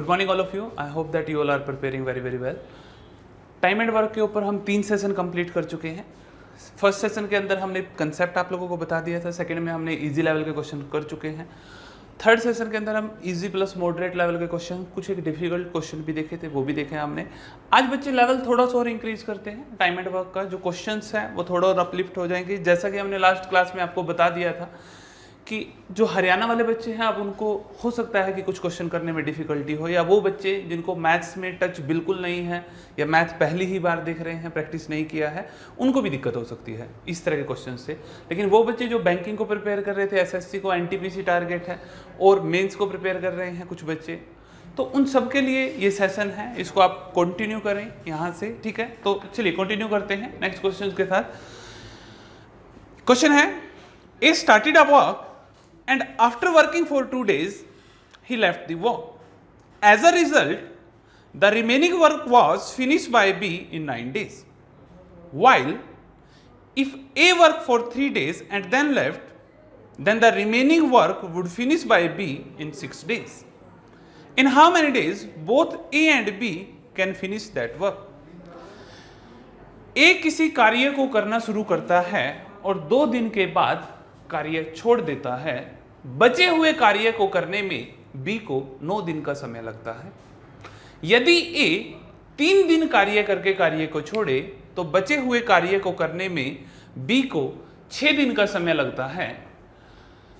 Good morning all of you, I hope that you all are preparing very very well. Time and work के ऊपर हम 3 session complete कर चुके हैं। First session के अंदर हमने कंसेप्ट आप लोगों को बता दिया था, सेकंड में हमने इजी लेवल के क्वेश्चन कर चुके हैं, थर्ड सेशन के अंदर हम इजी प्लस मॉडरेट लेवल के क्वेश्चन, कुछ एक डिफिकल्ट क्वेश्चन भी देखे थे, वो भी देखे हमने। आज बच्चे लेवल थोड़ा सा और इंक्रीज करते हैं, टाइम एंड वर्क का जो क्वेश्चंस है वो थोड़ा और अपलिफ्ट हो जाएंगे। जैसा कि हमने लास्ट क्लास में आपको बता दिया था कि जो हरियाणा वाले बच्चे हैं अब उनको हो सकता है कि कुछ क्वेश्चन करने में डिफिकल्टी हो, या वो बच्चे जिनको मैथ्स में टच बिल्कुल नहीं है या मैथ पहली ही बार देख रहे हैं, प्रैक्टिस नहीं किया है, उनको भी दिक्कत हो सकती है इस तरह के क्वेश्चन से। लेकिन वो बच्चे जो बैंकिंग को प्रिपेयर कर रहे थे, एसएससी को एनटीपीसी टारगेट है और मेंस को प्रिपेयर कर रहे हैं कुछ बच्चे, तो उन सब के लिए ये सेशन है, इसको आप कंटिन्यू करें यहाँ से, ठीक है। तो चलिए कंटिन्यू करते हैं नेक्स्ट क्वेश्चन के साथ। क्वेश्चन है, a started a work and after working for 2 days he left the work. As a result, the remaining work was finished by B in 9 days. While if A worked for 3 days and then left, then the remaining work would finish by B in 6 days. In how many days both A and B can finish that work? A किसी कार्य को करना शुरू करता है और 2 दिन के बाद कार्य छोड़ देता है। बचे हुए कार्य को करने में बी को 9 दिन का समय लगता है। यदि ए 3 दिन कार्य करके कार्य को छोड़े तो बचे हुए कार्य को करने में बी को 6 दिन का समय लगता है।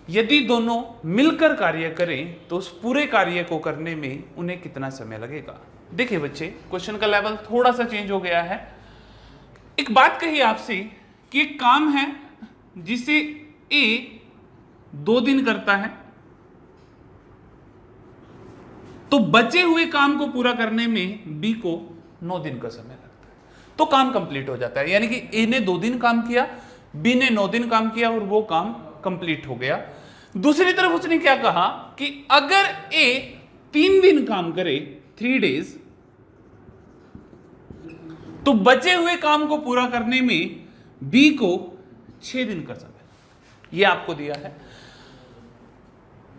यदि दोनों मिलकर कार्य करें तो उस पूरे कार्य को करने में उन्हें कितना समय लगेगा। देखिए बच्चे, क्वेश्चन का लेवल थोड़ा सा चेंज हो गया है। एक बात कही आपसे कि एक काम है जिसे ए 2 दिन करता है, तो बचे हुए काम को पूरा करने में बी को 9 दिन का समय लगता है, तो काम कंप्लीट हो जाता है। यानी कि ए ने 2 दिन काम किया, बी ने 9 दिन काम किया और वो काम कंप्लीट हो गया। दूसरी तरफ उसने क्या कहा कि अगर ए 3 दिन काम करे, 3 डेज, तो बचे हुए काम को पूरा करने में बी को 6 दिन का समय, ये आपको दिया है।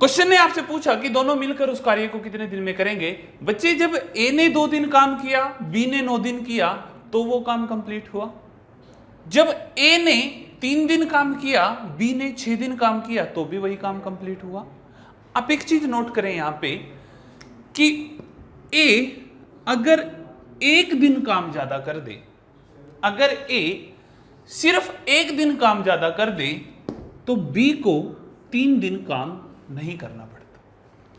क्वेश्चन ने आपसे पूछा कि दोनों मिलकर उस कार्य को कितने दिन में करेंगे। बच्चे, जब ए ने 2 दिन काम किया, बी ने 9 दिन किया, तो वो काम कंप्लीट हुआ। जब ए ने 3 दिन काम किया, बी ने 6 दिन काम किया, तो भी वही काम कंप्लीट हुआ। आप एक चीज नोट करें यहां पे कि ए अगर 1 दिन काम ज्यादा कर दे, अगर ए सिर्फ 1 दिन काम ज्यादा कर दे, तो बी को 3 दिन काम नहीं करना पड़ता।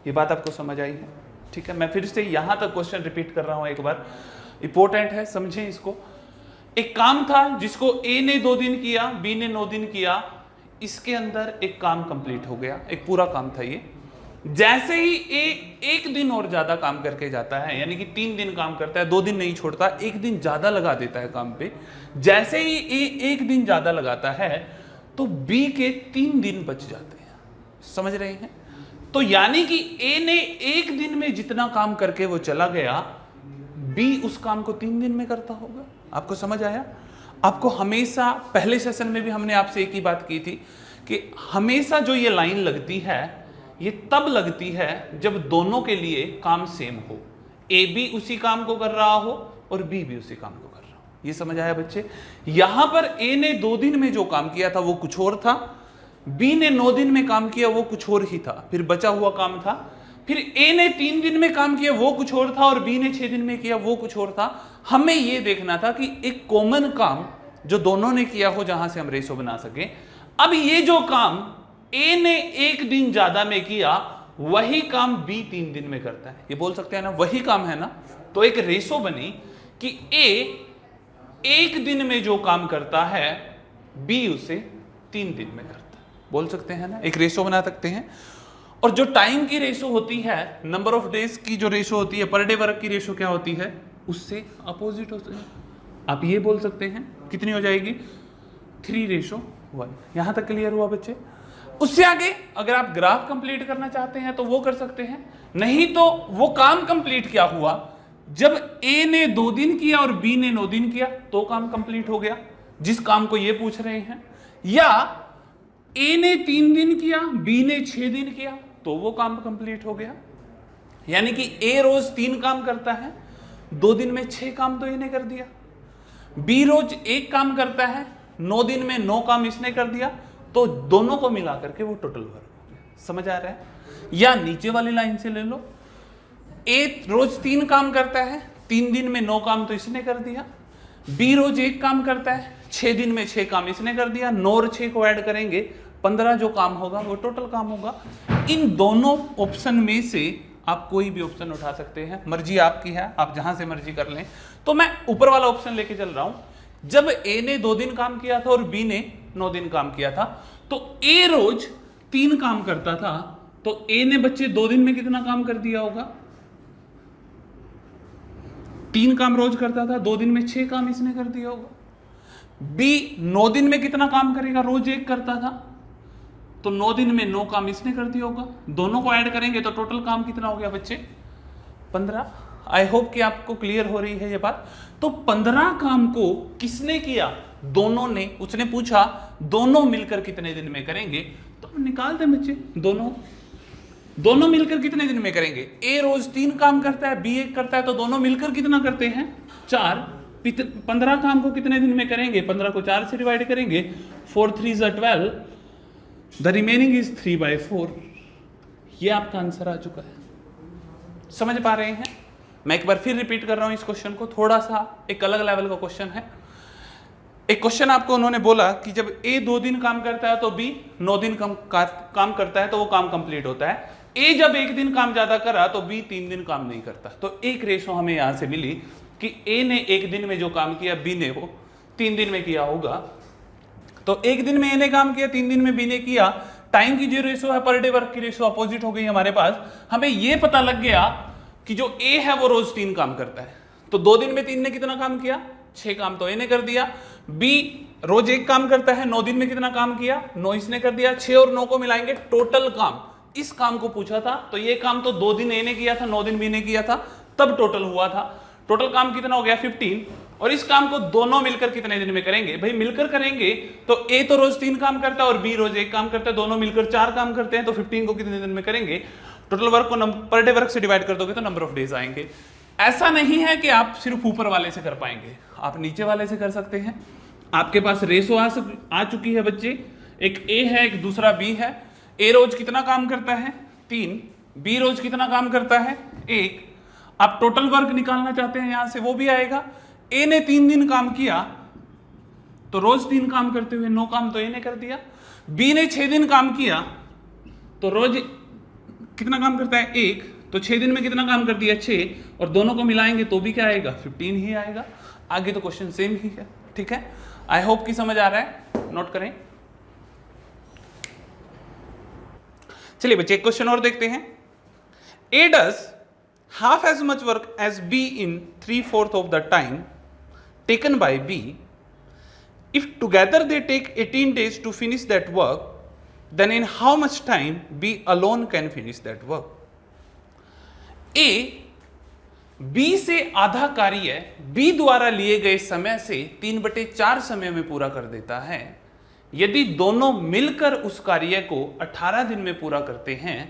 ये बात आपको समझ आई है, ठीक है। मैं फिर से यहां तक क्वेश्चन रिपीट कर रहा हूं एक बार, इंपॉर्टेंट है, समझें इसको। एक काम था जिसको ए ने 2 दिन किया, बी ने 9 दिन किया, इसके अंदर एक काम कंप्लीट हो गया, एक पूरा काम था ये। जैसे ही ए 1 दिन और ज्यादा काम करके जाता है, यानी कि 3 दिन काम करता है, 2 दिन नहीं छोड़ता, 1 दिन ज्यादा लगा देता है काम पे। जैसे ही ए 1 दिन ज्यादा लगाता है तो बी के 3 दिन बच जाते हैं, समझ रहे हैं। तो यानी कि ए ने 1 दिन में जितना काम करके वो चला गया, बी उस काम को 3 दिन में करता होगा। आपको समझ आया? आपको हमेशा, पहले सेशन में भी हमने आपसे एक ही बात की थी कि हमेशा जो ये लाइन लगती है, ये तब लगती है जब दोनों के लिए काम सेम हो, ए भी उसी काम को कर रहा हो और बी भी उसी काम को कर रहा हो। ये समझ आया बच्चे? यहां पर ए ने 2 दिन में जो काम किया था वो कुछ और था, बी ने 9 दिन में काम किया वो कुछ और ही था, फिर बचा हुआ काम था। फिर ए ने 3 दिन में काम किया वो कुछ और था और बी ने 6 दिन में किया वो कुछ और था। हमें ये देखना था कि एक कॉमन काम जो दोनों ने किया हो, जहां से हम रेशो बना सके। अब ये जो काम ए ने 1 दिन ज्यादा में किया, वही काम बी 3 दिन में करता है, ये बोल सकते हैं ना, वही काम है ना। तो एक रेशो बनी कि ए 1 दिन में जो काम करता है, बी उसे 3 दिन में करता है, बोल सकते हैं ना, एक रेशो बना सकते हैं। और जो टाइम की रेशो होती है, नंबर ऑफ डेज की जो रेशो होती है, पर डे वर्क की रेशो क्या होती है, उससे अपोजिट होती है। आप ये बोल सकते हैं कितनी हो जाएगी, 3:1। यहां तक क्लियर हुआ बच्चे? उससे आगे अगर आप ग्राफ कंप्लीट करना चाहते हैं तो वो कर सकते हैं, नहीं तो वो काम कंप्लीट क्या हुआ, जब ए ने 2 दिन किया और बी ने 9 दिन किया तो काम कंप्लीट हो गया, जिस काम को ये पूछ रहे हैं। या ए ने 3 दिन किया, बी ने 6 दिन किया, तो वो काम कंप्लीट हो गया। यानी कि ए रोज 3 काम करता है, 2 दिन में 6 काम तो इन्हें कर दिया। बी रोज 1 काम करता है, 9 दिन में 9 काम इसने कर दिया, तो दोनों को मिला करके वो टोटल वर्क हो गया। समझ आ रहा है? या नीचे वाली लाइन से ले लो, ए रोज 3 काम करता है, 3 दिन में 9 काम तो इसने कर दिया। बी रोज 1 काम करता है, 6 दिन में 6 काम इसने कर दिया। 9 और 6 को ऐड करेंगे, 15 जो काम होगा वो टोटल काम होगा। इन दोनों ऑप्शन में से आप कोई भी ऑप्शन उठा सकते हैं, मर्जी आपकी है, आप जहां से मर्जी कर लें। तो मैं ऊपर वाला ऑप्शन लेके चल रहा हूं। जब ए ने 2 दिन काम किया था और बी ने 9 दिन काम किया था, तो ए रोज 3 काम करता था, तो ए ने बच्चे 2 दिन में कितना काम कर दिया होगा? 3 काम रोज करता था, 2 दिन में 6 काम इसने कर दिया होगा। बी 9 दिन में कितना काम करेगा? रोज 1 करता था, तो 9 दिन में 9 काम इसने कर दिया होगा। दोनों को ऐड करेंगे तो टोटल काम कितना हो गया बच्चे? 15। आई होप कि आपको क्लियर हो रही है ये बात। तो 15 काम को किसने किया? दोनों ने। उसने पूछा दोनों मिलकर कितने दिन में करेंगे, तो निकाल दें बच्चे। दोनों मिलकर कितने दिन में करेंगे? ए रोज 3 काम करता है, बी 1 करता है, तो दोनों मिलकर कितना करते हैं? 4। 15 काम को कितने दिन में करेंगे? 15 को 4 से डिवाइड करेंगे, 4 3 12, द रिमेनिंग इज 3/4। ये आपका आंसर आ चुका है। समझ पा रहे हैं? मैं एक बार फिर रिपीट कर रहा हूं इस क्वेश्चन को, थोड़ा सा एक अलग लेवल का क्वेश्चन है। एक क्वेश्चन आपको उन्होंने बोला कि जब ए 2 दिन काम करता है तो बी 9 दिन काम करता है, तो वो काम कंप्लीट होता है। ए जब 1 दिन काम ज्यादा करा तो बी 3 दिन काम नहीं करता। तो एक रेशो हमें यहां से मिली कि ए ने 1 दिन में जो काम किया बी ने वो 3 दिन में किया होगा। तो 1 दिन में ए ने काम किया, 3 दिन में बी ने किया। टाइम की जो रेशो है पर डे वर्क की रेशो अपोजिट हो गई हमारे पास। हमें यह पता लग गया कि जो ए है वो रोज 3 काम करता है, तो 2 दिन में 3 ने कितना काम किया? 6 काम तो ए ने कर दिया। बी रोज 1 काम करता है, 9 दिन में कितना काम किया? 9 इसने कर दिया। 6 और 9 को मिलाएंगे टोटल काम। इस काम को पूछा था, तो ये काम तो 2 दिन ए ने किया था, 9 दिन बी ने किया था, तब टोटल हुआ था। टोटल काम कितना हो गया? 15। और इस काम को दोनों मिलकर कितने दिन में करेंगे? भाई मिलकर करेंगे तो ए तो रोज 3 काम करता है और बी रोज 1 काम करता है, दोनों मिलकर 4 काम करते हैं, तो 15 को कितने दिन में करेंगे? टोटल वर्क को पर डे वर्क से डिवाइड कर दोगे तो नंबर ऑफ डेज आएंगे। ऐसा नहीं है कि आप सिर्फ ऊपर वाले से कर पाएंगे, आप नीचे वाले से कर सकते हैं। आपके पास रेशो आ चुकी है बच्चे, एक ए है एक दूसरा बी है। ए रोज कितना काम करता है? 3। बी रोज कितना काम करता है? 1। आप टोटल वर्क निकालना चाहते हैं यहां से, वो भी आएगा। ए ने 3 दिन काम किया, तो रोज 3 काम करते हुए 9 काम तो ए ने कर दिया। बी ने 6 दिन काम किया, तो रोज कितना काम करता है? 1। तो 6 दिन में कितना काम कर दिया? 6। और दोनों को मिलाएंगे तो भी क्या आएगा? 15 ही आएगा। आगे तो क्वेश्चन सेम ही है। ठीक है, आई होप कि समझ आ रहा है। नोट करें। चलिए बच्चे एक क्वेश्चन और देखते हैं। ए does half as much work as B in 3/4 of the time taken by B. If together they take 18 days to finish that work, then in how much time B alone can finish that work? A B से आधा कार्य B द्वारा लिए गए समय से 3/4 समय में पूरा कर देता है। यदि दोनों मिलकर उस कार्य को 18 दिन में पूरा करते हैं,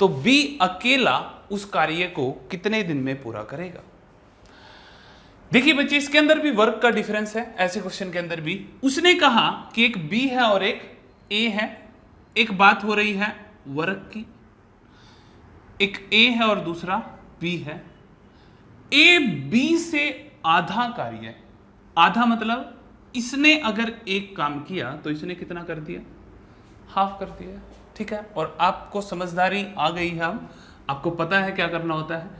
तो बी अकेला उस कार्य को कितने दिन में पूरा करेगा? देखिए बच्चे, इसके अंदर भी वर्क का डिफरेंस है। ऐसे क्वेश्चन के अंदर भी उसने कहा कि एक बी है और एक ए है। एक बात हो रही है वर्क की, एक ए है और दूसरा बी है। ए बी से आधा कार्य, आधा मतलब इसने अगर एक काम किया तो इसने कितना कर दिया? हाफ कर दिया। ठीक है, और आपको समझदारी आ गई है, हम आपको पता है क्या करना होता है।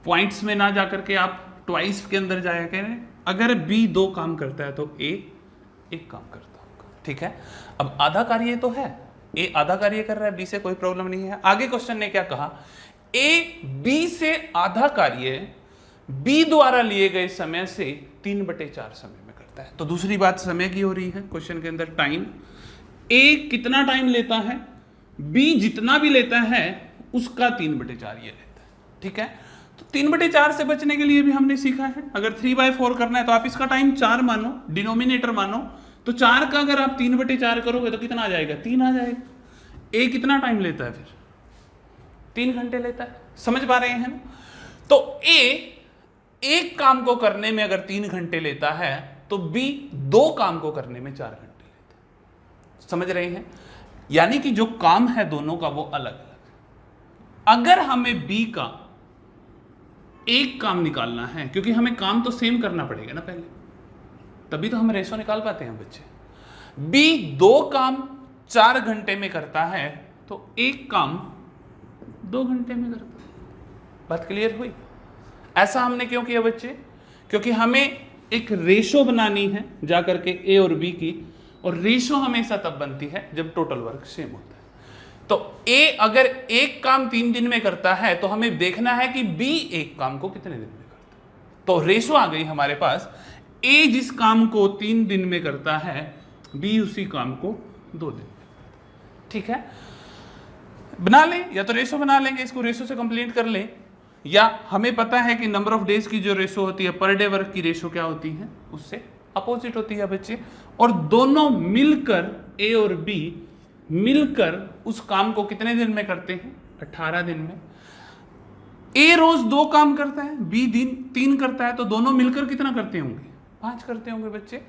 पॉइंट्स में ना जाकर के आप ट्वाइस के अंदर जाया करें। अगर बी 2 काम करता है तो ए 1 काम करता होगा। ठीक है, अब आधा कार्य तो है, ए आधा कार्य कर रहा है, बी से कोई प्रॉब्लम नहीं है। आगे क्वेश्चन ने क्या कहा? ए बी से आधा कार्य बी द्वारा लिए गए समय से 3/4 समय में करता है। तो दूसरी बात समय की हो रही है क्वेश्चन के अंदर, टाइम। ए कितना टाइम लेता है? बी जितना भी लेता है उसका 3/4 ये रहता है। ठीक है, तो 3/4 से बचने के लिए भी हमने सीखा है, अगर 3/4 करना है तो आप इसका टाइम 4 मानो, डिनोमिनेटर मानो। तो 4 का अगर आप 3/4 करोगे तो कितना आ जाएगा? 3 आ जाएगा। ए कितना टाइम लेता है फिर? 3 घंटे लेता है। समझ पा रहे हैं ना? तो ए एक काम को करने में अगर 3 घंटे लेता है तो बी 2 काम को करने में 4 घंटे लेता है। समझ रहे हैं? यानी कि जो काम है दोनों का वो अलग अलग। अगर हमें बी का एक काम निकालना है, क्योंकि हमें काम तो सेम करना पड़ेगा ना पहले, तभी तो हम रेशो निकाल पाते हैं बच्चे। बी 2 काम 4 घंटे में करता है तो एक काम 2 घंटे में करता है। बात क्लियर हुई? ऐसा हमने क्यों किया बच्चे? क्योंकि हमें एक रेशो बनानी है जाकर के ए और बी की, और रेशो हमेशा तब बनती है जब टोटल वर्क सेम होता है। तो ए अगर एक काम 3 दिन में करता है तो हमें देखना है कि बी एक काम को कितने दिन में करता है। तो रेशो आ गई हमारे पास, ए जिस काम को 3 दिन में करता है बी उसी काम को 2 दिन में। ठीक है, बना लें, या तो रेशो बना लेंगे, इसको रेशो से कंप्लीट कर लें, या हमें पता है कि नंबर ऑफ डेज की जो रेशो होती है पर डे वर्क की रेशो क्या होती है, उससे अपोजिट होती है बच्चे। और दोनों मिलकर ए और बी मिलकर उस काम को कितने दिन में करते हैं? 18 दिन में। ए रोज 2 काम करता है, बी दिन 3 करता है, तो दोनों मिलकर कितना करते होंगे? 5 करते होंगे बच्चे।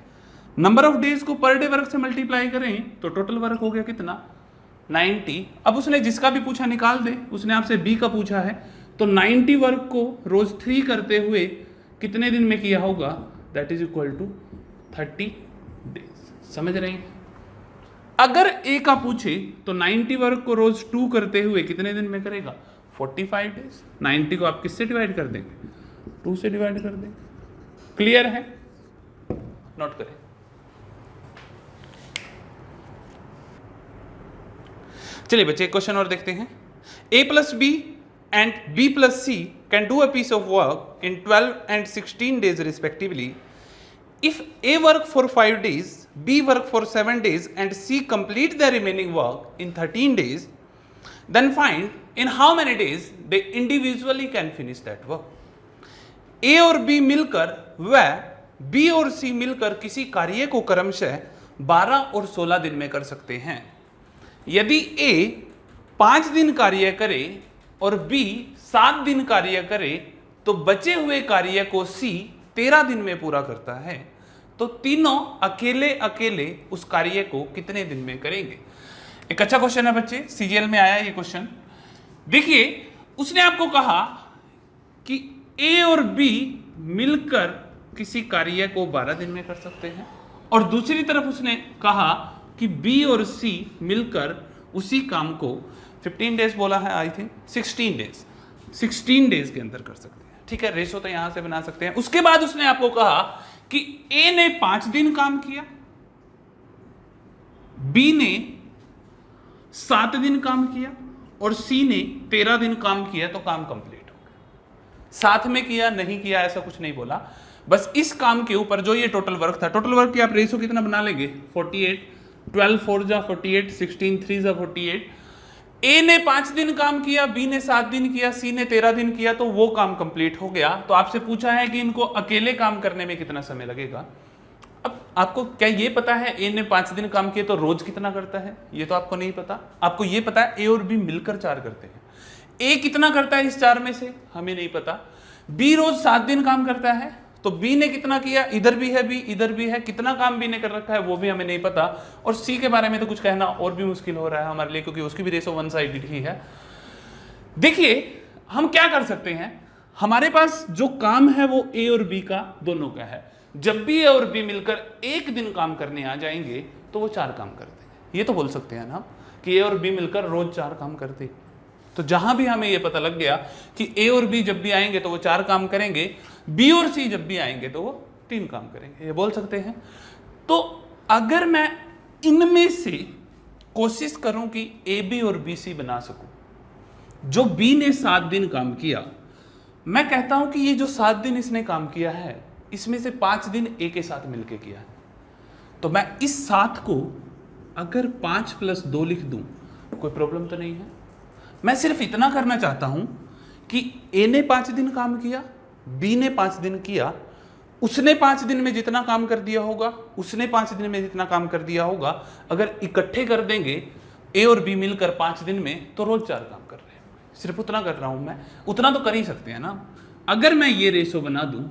नंबर ऑफ डेज को पर डे वर्क से मल्टीप्लाई करें तो टोटल वर्क हो गया कितना? 90। अब उसने जिसका भी पूछा निकाल दे, उसने आपसे बी का पूछा है, तो 90 वर्क को रोज 3 करते हुए कितने दिन में किया होगा? That is equal to 30 days. समझ रहे हैं? अगर ए का पूछे तो 90 वर्क को रोज 2 करते हुए कितने दिन में करेगा? 45 डेज। 90 को आप किससे डिवाइड कर देंगे? 2 से डिवाइड कर देंगे। क्लियर है? नोट करें। चलिए बच्चे, क्वेश्चन और देखते हैं। a plus B and B plus C can do a piece of work in 12 and 16 days respectively. If A work for 5 days, B work for 7 days and C complete the remaining work in 13 days, then find in how many days they individually can finish that work. A और B मिलकर व B और C मिलकर किसी कार्य को क्रमशः 12 और 16 दिन में कर सकते हैं। यदि A 5 दिन कार्य करे और B 7 दिन कार्य करे तो बचे हुए कार्य को C 13 दिन में पूरा करता है, तो तीनों अकेले अकेले उस कार्य को कितने दिन में करेंगे? एक अच्छा क्वेश्चन है बच्चे, सीजीएल में आया ये क्वेश्चन। देखिए, उसने आपको कहा कि A और B मिलकर किसी कार्य को 12 दिन में कर सकते हैं, और दूसरी तरफ उसने कहा कि B और C मिलकर उसी काम को 15 डेज बोला है, आई थिंक 16 डेज के अंदर कर सकते हैं। ठीक है, रेशो तो यहां से बना सकते हैं। उसके बाद उसने आपको कहा कि ए ने 5 दिन काम किया, बी ने 7 दिन काम किया और सी ने 13 दिन काम किया, तो काम कंप्लीट हो गया। साथ में किया नहीं किया ऐसा कुछ नहीं बोला, बस इस काम के ऊपर जो ये टोटल वर्क था, टोटल वर्क की आप रेशो कितना बना लेंगे? 48, 12 4 जा 48, 16 3 जा 48। ए ने 5 दिन काम किया, बी ने 7 दिन किया, सी ने 13 दिन किया, तो वो काम कंप्लीट हो गया। तो आपसे पूछा है कि इनको अकेले काम करने में कितना समय लगेगा। अब आपको क्या ये पता है ए ने 5 दिन काम किया तो रोज कितना करता है? ये तो आपको नहीं पता। आपको ये पता है ए और बी मिलकर 4 करते हैं। ए कितना करता है इस 4 में से? हमें नहीं पता। बी रोज 7 दिन काम करता है, तो बी ने कितना किया? इधर भी है बी, इधर भी है, कितना काम बी ने कर रखा है वो भी हमें नहीं पता। और सी के बारे में तो कुछ कहना और भी मुश्किल हो रहा है हमारे लिए, क्योंकि उसकी भी रेशो 1 साइडेड ही है। देखिए, हम क्या कर सकते हैं, हमारे पास जो काम है वो ए और बी का दोनों का है। जब भी ए और बी मिलकर 1 दिन काम करने आ जाएंगे तो वो 4 काम करते हैं। ये तो बोल सकते हैं ना कि ए और बी मिलकर रोज 4 काम करते। तो जहां भी हमें ये पता लग गया कि ए और बी जब भी आएंगे तो वो 4 काम करेंगे, बी और सी जब भी आएंगे तो वो 3 काम करेंगे, ये बोल सकते हैं। तो अगर मैं इनमें से कोशिश करूं कि ए बी और बी सी बना सकूं, जो बी ने 7 दिन काम किया, मैं कहता हूं कि ये जो 7 दिन इसने काम किया है इसमें से 5 दिन ए के साथ मिलके किया है, तो मैं इस 7 को अगर 5 + 2 लिख दूं कोई प्रॉब्लम तो नहीं है। मैं सिर्फ इतना करना चाहता हूं कि ए ने 5 दिन काम किया, बी ने 5 दिन किया, उसने 5 दिन में जितना काम कर दिया होगा, उसने 5 दिन में जितना काम कर दिया होगा, अगर इकट्ठे कर देंगे ए और बी मिलकर 5 दिन में, तो रोज 4 काम कर रहे हैं। सिर्फ उतना कर रहा हूं मैं, उतना तो कर ही सकते हैं ना। अगर मैं ये रेशो बना दूं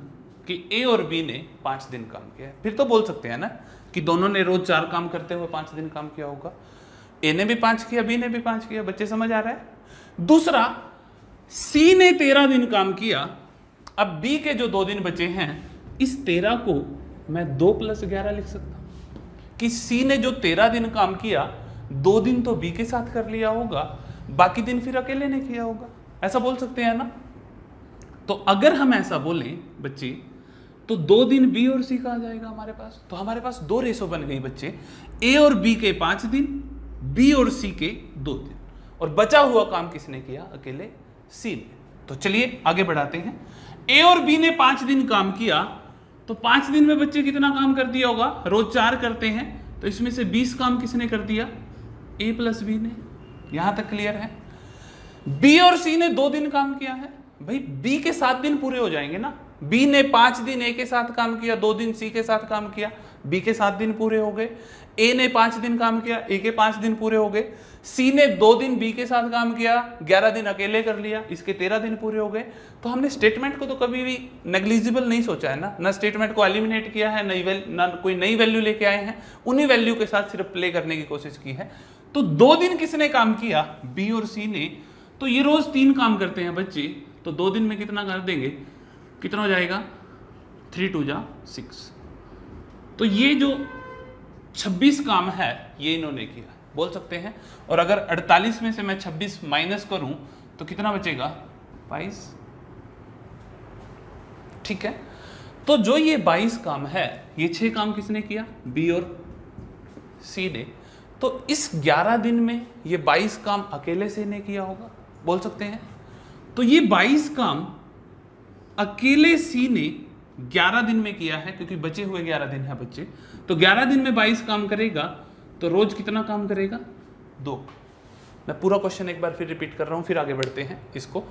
कि ए और बी ने 5 दिन काम किया है, फिर तो बोल सकते हैं ना कि दोनों ने रोज 4 काम करते हुए 5 दिन काम किया होगा। ए ने भी 5 किया, बी ने भी 5 किया। बच्चे समझ आ रहा है। दूसरा, सी ने 13 दिन काम किया। अब बी के जो 2 दिन बचे हैं, इस 13 को मैं 2 + 11 लिख सकता हूं कि सी ने जो 13 दिन काम किया, 2 दिन तो बी के साथ कर लिया होगा, बाकी दिन फिर अकेले ने किया होगा। ऐसा बोल सकते हैं ना। तो अगर हम ऐसा बोलें बच्चे, तो 2 दिन बी और सी का आ जाएगा हमारे पास। तो हमारे पास 2 रेशो बन गई बच्चे, ए और बी के 5 दिन, बी और सी के 2 दिन, और बचा हुआ काम किसने किया? अकेले सी ने। तो चलिए आगे बढ़ाते हैं। ए और बी ने 5 दिन काम किया, तो 5 दिन में बच्चे कितना काम कर दिया होगा? रोज 4 करते हैं, तो इसमें से 20 काम किसने कर दिया? ए + बी ने। यहां तक क्लियर है। बी और सी ने 2 दिन काम किया है, भाई बी के 7 दिन पूरे हो जाएंगे ना। बी ने 5 दिन ए के साथ काम किया, 2 दिन सी के साथ काम किया, बी के 7 दिन पूरे हो गए। ए ने 5 दिन काम किया, ए के 5 दिन पूरे हो गए। सी ने 2 दिन बी के साथ काम किया, 11 दिन अकेले कर लिया, इसके 13 दिन पूरे हो गए। तो हमने स्टेटमेंट को तो कभी भी नेग्लिजिबल नहीं सोचा है ना स्टेटमेंट को एलिमिनेट किया है, ना कोई नई वैल्यू लेके आए हैं, उन्हीं वैल्यू के साथ सिर्फ प्ले करने की कोशिश की है। तो 2 दिन किसने काम किया? बी और सी ने। तो ये रोज 3 काम करते हैं बच्चे, तो 2 दिन में कितना कर देंगे? कितना हो जाएगा? 3 × 2 = 6। तो ये जो 26 काम है ये इन्होंने किया, बोल सकते हैं। और अगर 48 में से मैं 26 माइनस करूं तो कितना बचेगा? 22। ठीक है। तो जो ये 22 काम है, ये 6 काम किसने किया? बी और सी ने। तो इस 11 दिन में ये 22 काम अकेले से ने किया होगा, बोल सकते हैं। तो ये 22 काम अकेले सी ने 11 दिन में किया है, क्योंकि बचे हुए 11 दिन है बच्चे। तो 11 दिन में 22 काम करेगा, तो रोज कितना काम करेगा? 2। मैं पूरा क्वेश्चन एक बार फिर रिपीट कर रहा हूं, फिर आगे बढ़ते हैं इसको।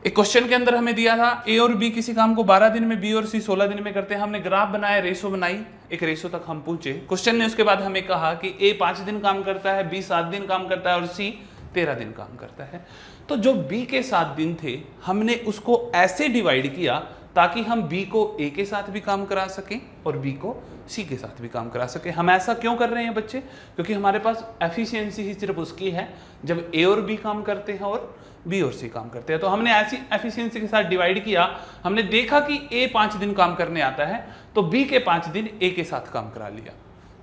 एक क्वेश्चन के अंदर हमें दिया था ए और बी किसी काम को 12 दिन में, बी और सी 16 दिन में करते हैं। हमने ग्राफ बनाया, रेशो बनाई, एक रेशो तक हम पहुंचे। क्वेश्चन ने उसके बाद हमें कहा कि ए 5 दिन काम करता है, बी 7 दिन काम करता है और सी 13 दिन काम करता है। तो जो बी के 7 दिन थे, हमने उसको ऐसे डिवाइड किया ताकि हम बी को ए के साथ भी काम करा सकें और बी को सी के साथ भी काम करा सकें। हम ऐसा क्यों कर रहे हैं बच्चे? क्योंकि हमारे पास एफिशिएंसी ही सिर्फ उसकी है जब ए और बी काम करते हैं और बी और सी काम करते हैं। तो हमने ऐसी एफिशिएंसी के साथ डिवाइड किया। हमने देखा कि ए 5 दिन काम करने आता है, तो बी के 5 दिन ए के साथ काम करा लिया,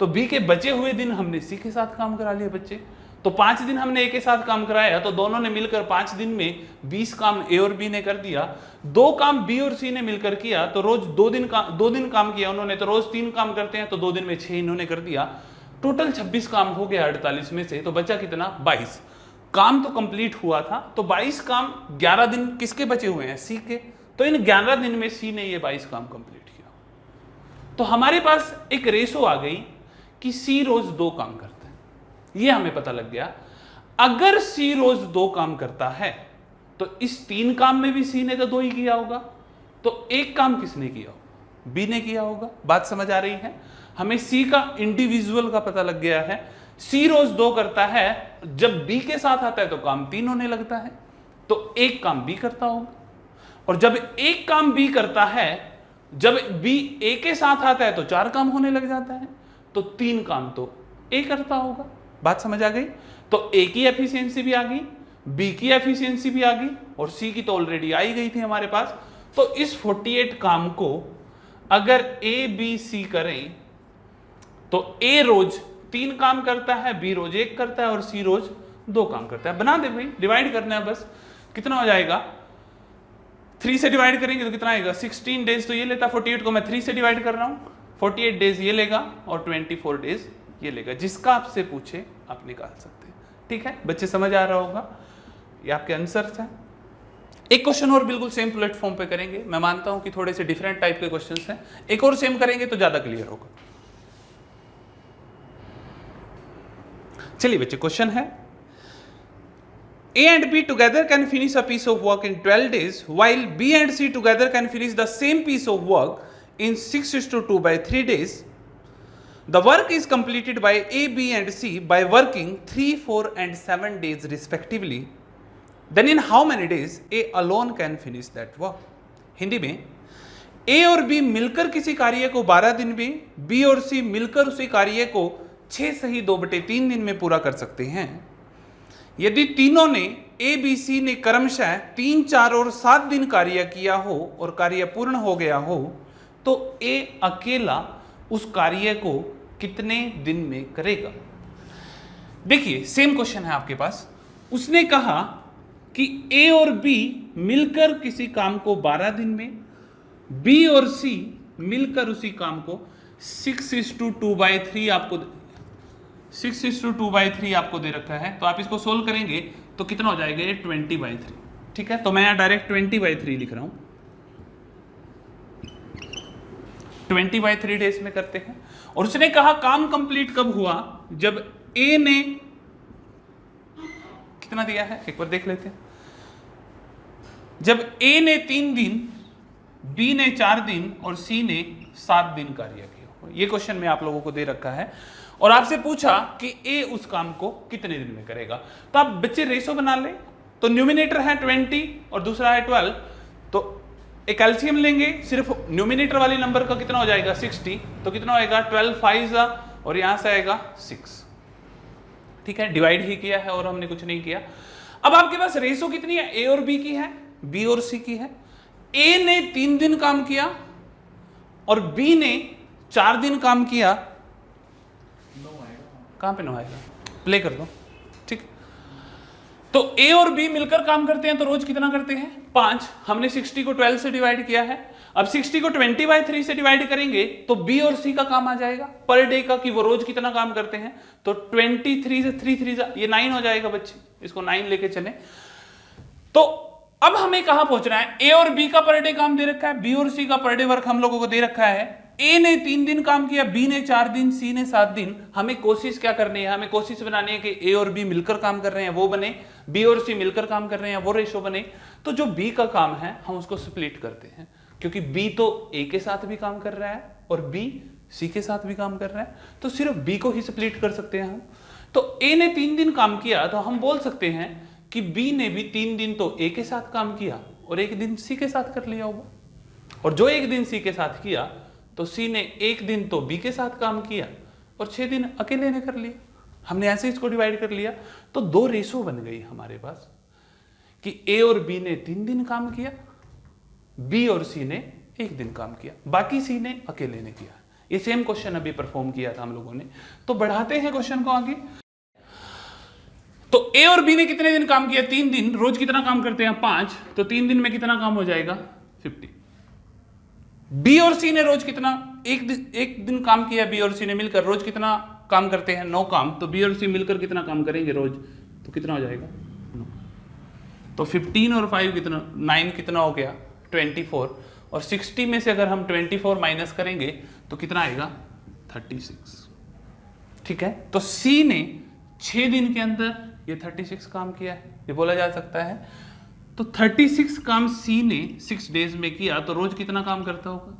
तो बी के बचे हुए दिन हमने सी के साथ काम करा लिया बच्चे। तो 5 दिन हमने ए के साथ काम कराया, तो दोनों ने मिलकर 5 दिन में 20 काम ए और बी ने कर दिया। 2 काम बी और सी ने मिलकर किया, तो रोज 2 दिन काम किया उन्होंने, तो रोज 3 काम करते हैं, तो 2 दिन में 6 इन्होंने कर दिया। टोटल 26 काम हो गया 48 में से, तो बचा कितना? 22 काम तो कंप्लीट हुआ था। तो 22 काम 11 दिन किसके बचे हुए हैं? सी के। तो इन 11 दिन में सी ने ये 22 काम कंप्लीट किया। तो हमारे पास एक रेशो आ गई कि सी रोज 2 काम करता है, ये हमें पता लग गया। अगर सी रोज 2 काम करता है, तो इस 3 काम में भी सी ने तो 2 ही किया होगा, तो 1 काम किसने किया होगा? बी ने किया होगा। बात समझ आ रही है? हमें सी का इंडिविजुअल का पता लग गया है। सी रोज 2 करता है, जब बी के साथ आता है तो काम 3 होने लगता है, तो 1 काम बी करता होगा। और जब 1 काम बी करता है, जब बी ए के साथ आता है तो 4 काम होने लग जाता है, तो 3 काम तो ए करता होगा। बात समझ आ गई? तो ए की एफिशिएंसी भी आ गई, बी की एफिशिएंसी भी आ गई, और सी की तो ऑलरेडी आई गई थी हमारे पास। तो इस 48 काम को अगर ए बी सी करें, तो ए रोज 3 काम करता है, बी रोज 1 करता है और सी रोज 2 काम करता है। बना दे भाई, डिवाइड करना है बस। कितना हो जाएगा? 3 से डिवाइड करेंगे तो कितना आएगा? 16 डेज तो ये लेता, 48 को मैं 3 से डिवाइड कर रहा हूं, 48 डेज ये लेगा और 24 डेज ये लेगा। जिसका आपसे पूछे आप निकाल सकते हैं। ठीक है बच्चे, समझ आ रहा होगा? ये आपके आंसर्स हैं। एक क्वेश्चन और बिल्कुल सेम प्लेटफॉर्म पे करेंगे। मैं मानता हूं कि थोड़े से डिफरेंट टाइप के क्वेश्चंस हैं, एक और सेम करेंगे तो ज्यादा क्लियर होगा। चलिए बच्चे, क्वेश्चन है A and B together can finish a piece of work in 12 days, while B and C together can finish the same piece of work in 6:2/3 days. The work is completed by A, B and C by working 3, 4 and 7 days respectively. Then in how many days A alone can finish that work. Hindi में A और B मिलकर किसी कार्य को 12 दिन में, B और सी मिलकर उसी कार्य को 6 सही 2/3 दिन में पूरा कर सकते हैं। यदि तीनों ने ए बी सी ने क्रमशः 3, 4 और 7 दिन कार्य किया हो और कार्य पूर्ण हो गया हो, तो ए अकेला उस कार्य को कितने दिन में करेगा। देखिए सेम क्वेश्चन है आपके पास। उसने कहा कि ए और बी मिलकर किसी काम को 12 दिन में, बी और सी मिलकर उसी काम को 6:2/3 आपको 6:2/3 आपको दे रखा है। तो आप इसको सोल्व करेंगे तो कितना हो जाएगा, ये 20/3। ठीक है, तो मैं यहां डायरेक्ट 20/3 लिख रहा हूं। 20/3 डेज में करते हैं। और उसने कहा काम कंप्लीट कब हुआ, जब ए ने कितना दिया है एक बार देख लेते हैं। जब ए ने 3 दिन, बी ने 4 दिन और सी ने 7 दिन कार्य किया। ये क्वेश्चन में आप लोगों को दे रखा है और आपसे पूछा कि ए उस काम को कितने दिन में करेगा। तो आप बच्चे रेशो बना ले। तो न्यूमिनेटर है 20 और दूसरा है 12, तो एक एलसीएम लेंगे। सिर्फ न्यूमिनेटर वाले नंबर का कितना हो जाएगा 60, तो कितना होएगा 12 5 और यहां से आएगा 6। ठीक है, डिवाइड ही किया है और हमने कुछ नहीं किया। अब आपके पास रेशो कितनी है, ए और बी की है, बी और सी की है। ए ने 3 दिन काम किया और बी ने 4 दिन काम किया। कहां पे 9 आएगा, प्ले कर दो। ठीक, तो ए और बी मिलकर काम करते हैं तो रोज कितना करते हैं 5। हमने 60 को 12 से डिवाइड किया है। अब 60 को 20/3 से डिवाइड करेंगे तो बी और सी का काम आ जाएगा पर डे का, कि वो रोज कितना काम करते हैं। तो 23 से 3 3 ये 9 हो जाएगा बच्चे, इसको 9 लेके चले। तो अब हमें कहां पहुंचना है, ए और बी का पर डे काम दे रखा है, बी और सी का पर डे वर्क हम लोगों को दे रखा है। ए ने 3 दिन काम किया, बी ने 4 दिन, सी ने 7 दिन। हमें कोशिश क्या करनी है, हमें कोशिश बनानी है कि ए और बी मिलकर काम कर रहे हैं वो बने, बी और सी मिलकर काम कर रहे हैं वो रेशो बने। तो जो बी का काम है हम उसको स्प्लिट करते हैं, क्योंकि बी तो ए के साथ भी काम कर रहा है और बी सी के साथ भी काम कर रहा है, तो सिर्फ बी को ही स्प्लिट कर सकते हैं हम। तो ए ने 3 दिन काम किया तो हम बोल सकते हैं कि बी ने भी 3 दिन तो ए के साथ काम किया और 1 दिन सी के साथ कर लिया होगा। और जो 1 दिन सी के साथ किया तो सी ने 1 दिन तो बी के साथ काम किया और 6 दिन अकेले ने कर लिया। हमने ऐसे इसको डिवाइड कर लिया। तो 2 रेशो बन गई हमारे पास कि ए और बी ने 3 दिन काम किया, बी और सी ने 1 दिन काम किया, बाकी सी ने अकेले ने किया। ये सेम क्वेश्चन अभी परफॉर्म किया था हम लोगों ने। तो बढ़ाते हैं क्वेश्चन को आगे। तो ए और बी ने कितने दिन काम किया 3 दिन, रोज कितना काम करते हैं 5, तो 3 दिन में कितना काम हो जाएगा 50। बी और सी ने रोज कितना, एक दिन काम किया बी और सी ने मिलकर, रोज कितना काम करते हैं 9 काम। तो बी और सी मिलकर कितना काम करेंगे रोज, तो कितना हो जाएगा 9। तो 15 और 5 कितना, 9 कितना हो गया 24। और 60 में से अगर हम 24 माइनस करेंगे तो कितना आएगा 36। ठीक है, तो सी ने 6 दिन के अंदर ये 36 काम किया है, ये बोला जा सकता है। तो 36 काम सी ने 6 डेज में किया, तो रोज कितना काम करता होगा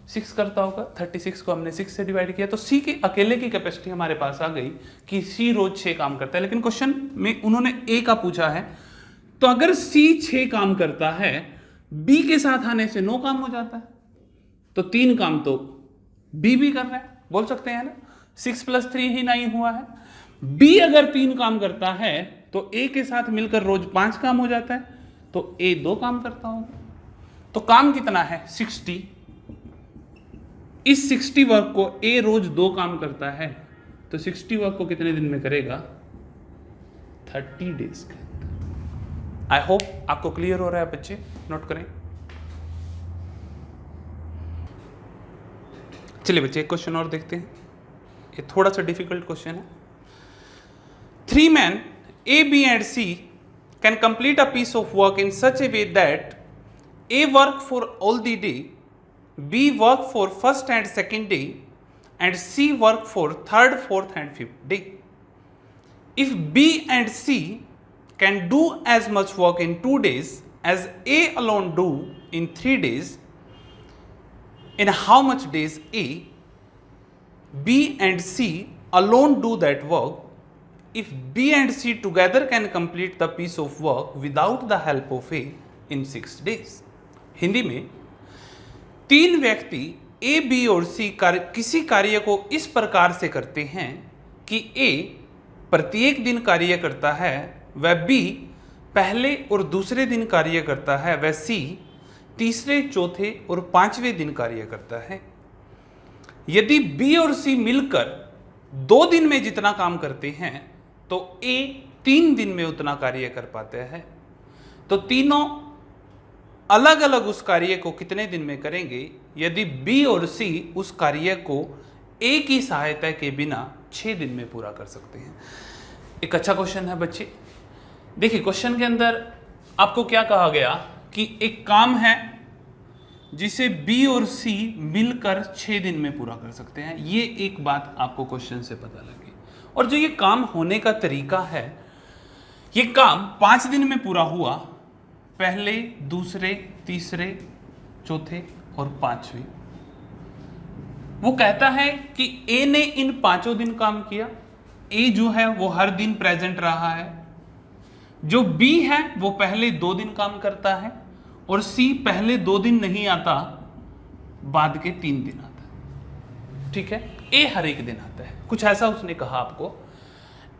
6 करता होगा। 36 को हमने 6 से डिवाइड किया, तो सी के अकेले की कैपेसिटी हमारे पास आ गई कि सी रोज 6 काम करता है। लेकिन क्वेश्चन में उन्होंने ए का पूछा है, तो अगर सी 6 काम करता है, बी के साथ आने से 9 काम हो जाता है, तो 3 काम तो बी भी कर रहा है, बोल सकते हैं ना। 6 + 3 ही 9 हुआ है। बी अगर 3 काम करता है तो ए के साथ मिलकर रोज 5 काम हो जाता है, तो ए 2 काम करता होगा। तो काम कितना है 60। इस 60 वर्क को ए रोज 2 काम करता है, तो 60 वर्क को कितने दिन में करेगा 30 डेज के। आई होप आपको क्लियर हो रहा है बच्चे, नोट करें। चलिए बच्चे एक क्वेश्चन और देखते हैं, ये थोड़ा सा डिफिकल्ट क्वेश्चन है। 3 men A, B and C can complete a piece of work in such a way that A work for all the day, B work for first and second day, and C work for third, fourth and fifth day. If B and C can do as much work in 2 days as A alone do in 3 days, in how much days A, B and C alone do that work, if B and C together can complete the piece of work without the help of A in 6 days. Hindi में 3 व्यक्ति A, B और C किसी कार्य को इस प्रकार से करते हैं कि A प्रत्येक दिन कार्य करता है, वह B पहले और दूसरे दिन कार्य करता है, वह C तीसरे, चौथे और पांचवें दिन कार्य करता है। यदि B और C मिलकर 2 दिन में जितना काम करते हैं तो A 3 दिन में उतना कार्य कर पाते हैं। तो तीनों अलग अलग उस कार्य को कितने दिन में करेंगे यदि B और C उस कार्य को A की सहायता के बिना 6 दिन में पूरा कर सकते हैं। एक अच्छा क्वेश्चन है बच्चे। देखिए क्वेश्चन के अंदर आपको क्या कहा गया कि एक काम है जिसे B और C मिलकर 6 दिन में पूरा कर सकते हैं। ये एक बात आपको क्वेश्चन से पता लगी। और जो ये काम होने का तरीका है, ये काम 5 दिन में पूरा हुआ, पहले, दूसरे, तीसरे, चौथे और पांचवें। वो कहता है कि A ने इन 5 दिन काम किया। A जो है वो हर दिन प्रेजेंट रहा है। जो B है वो पहले 2 दिन काम करता है और C पहले 2 दिन नहीं आता, बाद के 3 दिन आता है। ठीक है, A हर एक दिन आता है। कुछ ऐसा उसने कहा आपको।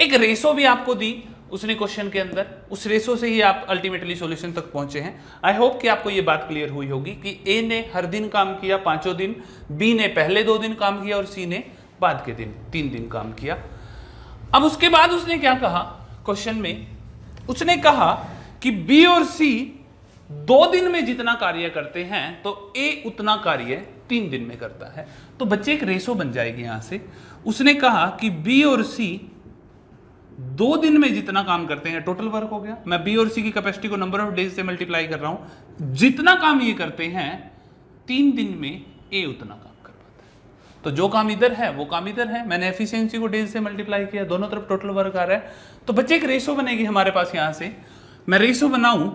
एक रेशो भी आपको दी उसने क्वेश्चन के अंदर, उस रेशो से ही आप अल्टीमेटली सॉल्यूशन तक पहुंचे हैं। आई होप कि आपको ये बात क्लियर हुई होगी कि A ने हर दिन काम किया 5 दिन, B ने पहले 2 दिन काम किया और C ने बाद के दिन 3 दिन काम किया। अब उसके बाद उसने क्या कहा क्वेश्चन में, उसने कहा कि B और C 2 दिन में जितना कार्य करते हैं तो A उतना कार्य 3 दिन में करता है। तो बच्चे एक रेशो बन जाएगी यहां से। उसने कहा कि B और C 2 दिन में जितना काम करते हैं, टोटल वर्क हो गया। मैं B और C की कैपेसिटी को नंबर ऑफ डेज से मल्टीप्लाई कर रहा हूं। जितना काम ये करते हैं 3 दिन में A उतना काम कर पाता है। तो जो काम इधर है वो काम इधर है। मैंने एफिशिएंसी को डेज से मल्टीप्लाई किया, दोनों तरफ टोटल वर्क आ रहा है। तो बच्चे एक रेशो बनेगी हमारे पास। यहां से मैं रेशो बनाऊं,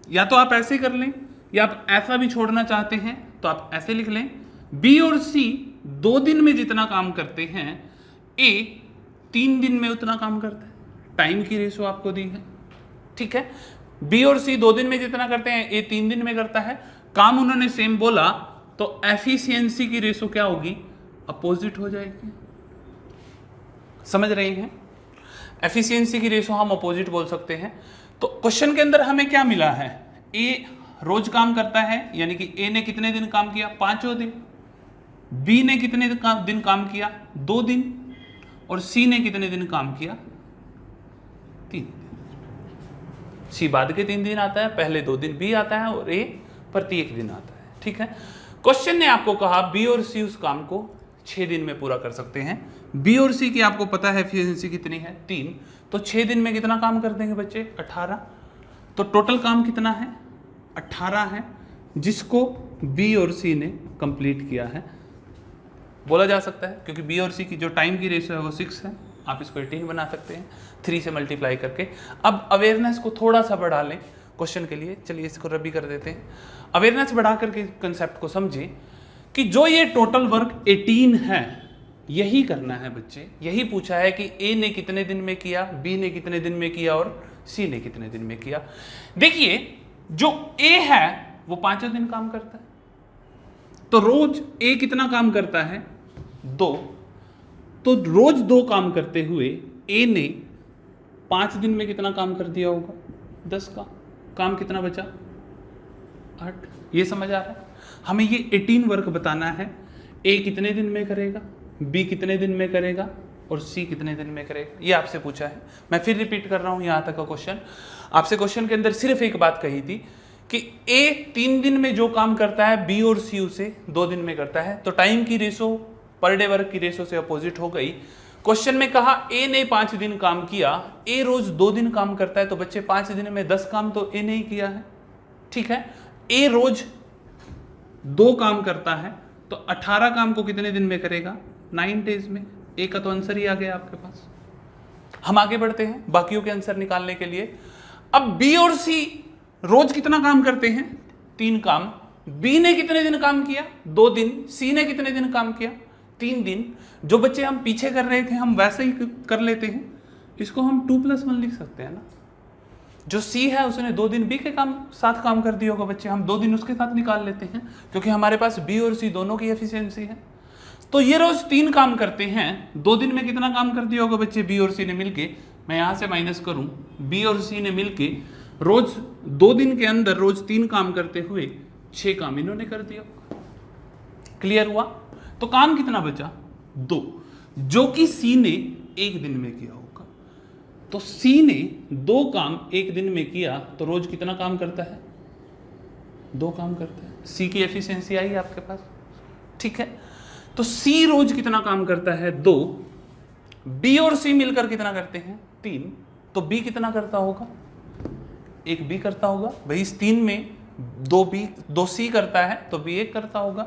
या तो आप ऐसे कर लें या आप ऐसा भी छोड़ना चाहते हैं तो आप ऐसे लिख लें। B और C 2 दिन में जितना काम करते हैं, A 3 दिन में उतना काम करता है। टाइम की रेशो आपको दी है। ठीक है, B और C 2 दिन में जितना करते हैं, A 3 दिन में करता है। काम उन्होंने सेम बोला तो एफिशिएंसी की रेशो क्या होगी, अपोजिट हो जाएगी। समझ रहे हैं, एफिशिएंसी की रेशो हम अपोजिट बोल सकते हैं। तो क्वेश्चन के अंदर हमें क्या मिला है, A रोज काम करता है, यानी कि A ने कितने दिन काम किया, 5 दिन। B ने कितने दिन काम किया, 2 दिन। और C ने कितने दिन काम किया, 3 दिन। C बाद के 3 दिन आता है, पहले 2 दिन B आता है और A प्रत्येक दिन आता है। ठीक है, क्वेश्चन ने आपको कहा B और C उस काम को 6 दिन में पूरा कर सकते हैं। B और C की आपको पता है एफिशिएंसी कितनी है, 3। तो 6 दिन में कितना काम कर देंगे बच्चे, 18। तो टोटल काम कितना है, 18 है, जिसको B और C ने कंप्लीट किया है। बोला जा सकता है क्योंकि B और C की जो टाइम की रेशियो है वो 6 है। आप इसको 18 बना सकते हैं 3 से मल्टीप्लाई करके। अब अवेयरनेस को थोड़ा सा बढ़ा लें क्वेश्चन के लिए। चलिए इसको रबी कर देते हैं। अवेयरनेस बढ़ा करके कंसेप्ट को समझिए कि जो ये टोटल वर्क 18 है, यही करना है बच्चे। यही पूछा है कि A ने कितने दिन में किया, B ने कितने दिन में किया और C ने कितने दिन में किया। देखिए जो A है वो 5 दिन काम करता है, तो रोज A कितना काम करता है, 2। तो रोज 2 काम करते हुए A ने 5 दिन में कितना काम कर दिया होगा, 10 का। काम कितना बचा, 8। ये समझ आ रहा है। हमें ये 18 वर्क बताना है। A कितने दिन में करेगा, B कितने दिन में करेगा और C कितने दिन में करेगा, ये आपसे पूछा है। मैं फिर रिपीट कर रहा हूं यहां तक का क्वेश्चन। आपसे क्वेश्चन के अंदर सिर्फ एक बात कही थी कि A 3 दिन में जो काम करता है, B और C उसे 2 दिन में करता है। तो टाइम की रेशो पर डे वर्क की रेशो से अपोजिट हो गई। क्वेश्चन में कहा A ने 5 दिन काम किया, A रोज 2 दिन काम करता है, तो बच्चे 5 दिन में 10 काम तो A ने ही किया है। ठीक है, A रोज 2 काम करता है, तो 18 काम को कितने दिन में करेगा, 9 डेज में। A का तो आंसर ही आ गया आपके पास। हम आगे बढ़ते हैं बाकियों के आंसर निकालने के लिए। अब B और C रोज कितना काम करते हैं, 3 काम। B ने कितने दिन काम किया, 2 दिन। C ने कितने दिन काम किया, 3 दिन। जो बच्चे हम पीछे कर रहे थे हम वैसे ही कर लेते हैं। इसको हम 2+1 लिख सकते हैं ना। जो सी है उसने 2 दिन बी के साथ काम कर दिया होगा बच्चे, हम 2 दिन उसके साथ निकाल लेते हैं क्योंकि हमारे पास बी और सी दोनों की एफिशिएंसी है। तो ये रोज 3 काम करते हैं, 2 दिन में कितना काम कर दिया होगा बच्चे बी और सी ने मिलके, मैं यहां से माइनस करूं, बी और सी ने मिलके रोज 2 दिन के अंदर रोज 3 काम करते हुए 6 काम इन्होंने कर दिया। क्लियर हुआ? तो काम कितना बचा? 2, जो कि सी ने 1 दिन में किया होगा। तो सी ने 2 काम 1 दिन में किया तो रोज कितना काम करता है? 2 काम करता है। सी की एफिशिएंसी आई आपके पास, ठीक है। तो सी रोज कितना काम करता है? 2। बी और सी मिलकर कितना करते हैं? 3। तो बी कितना करता होगा? 1 बी करता होगा भाई। इस 3 में 2 सी करता है तो बी 1 करता होगा।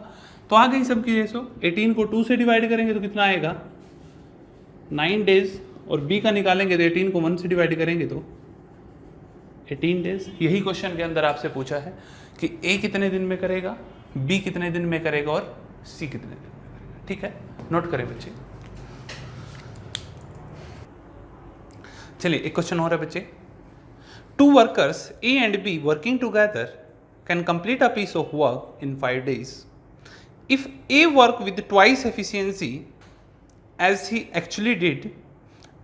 तो आ गई सबकी रेशो। 18 को 2 से डिवाइड करेंगे तो कितना आएगा? 9 डेज। और बी का निकालेंगे तो 18 को 1 से डिवाइड करेंगे तो 18 डेज। यही क्वेश्चन के अंदर आपसे पूछा है कि ए कितने दिन में करेगा, बी कितने दिन में करेगा और सी कितने दिन में करेगा। ठीक है, नोट करें बच्चे। चलिए एक क्वेश्चन और है बच्चे। 2 workers A and B working together can complete a piece of work in 5 days if A work with twice efficiency as he actually did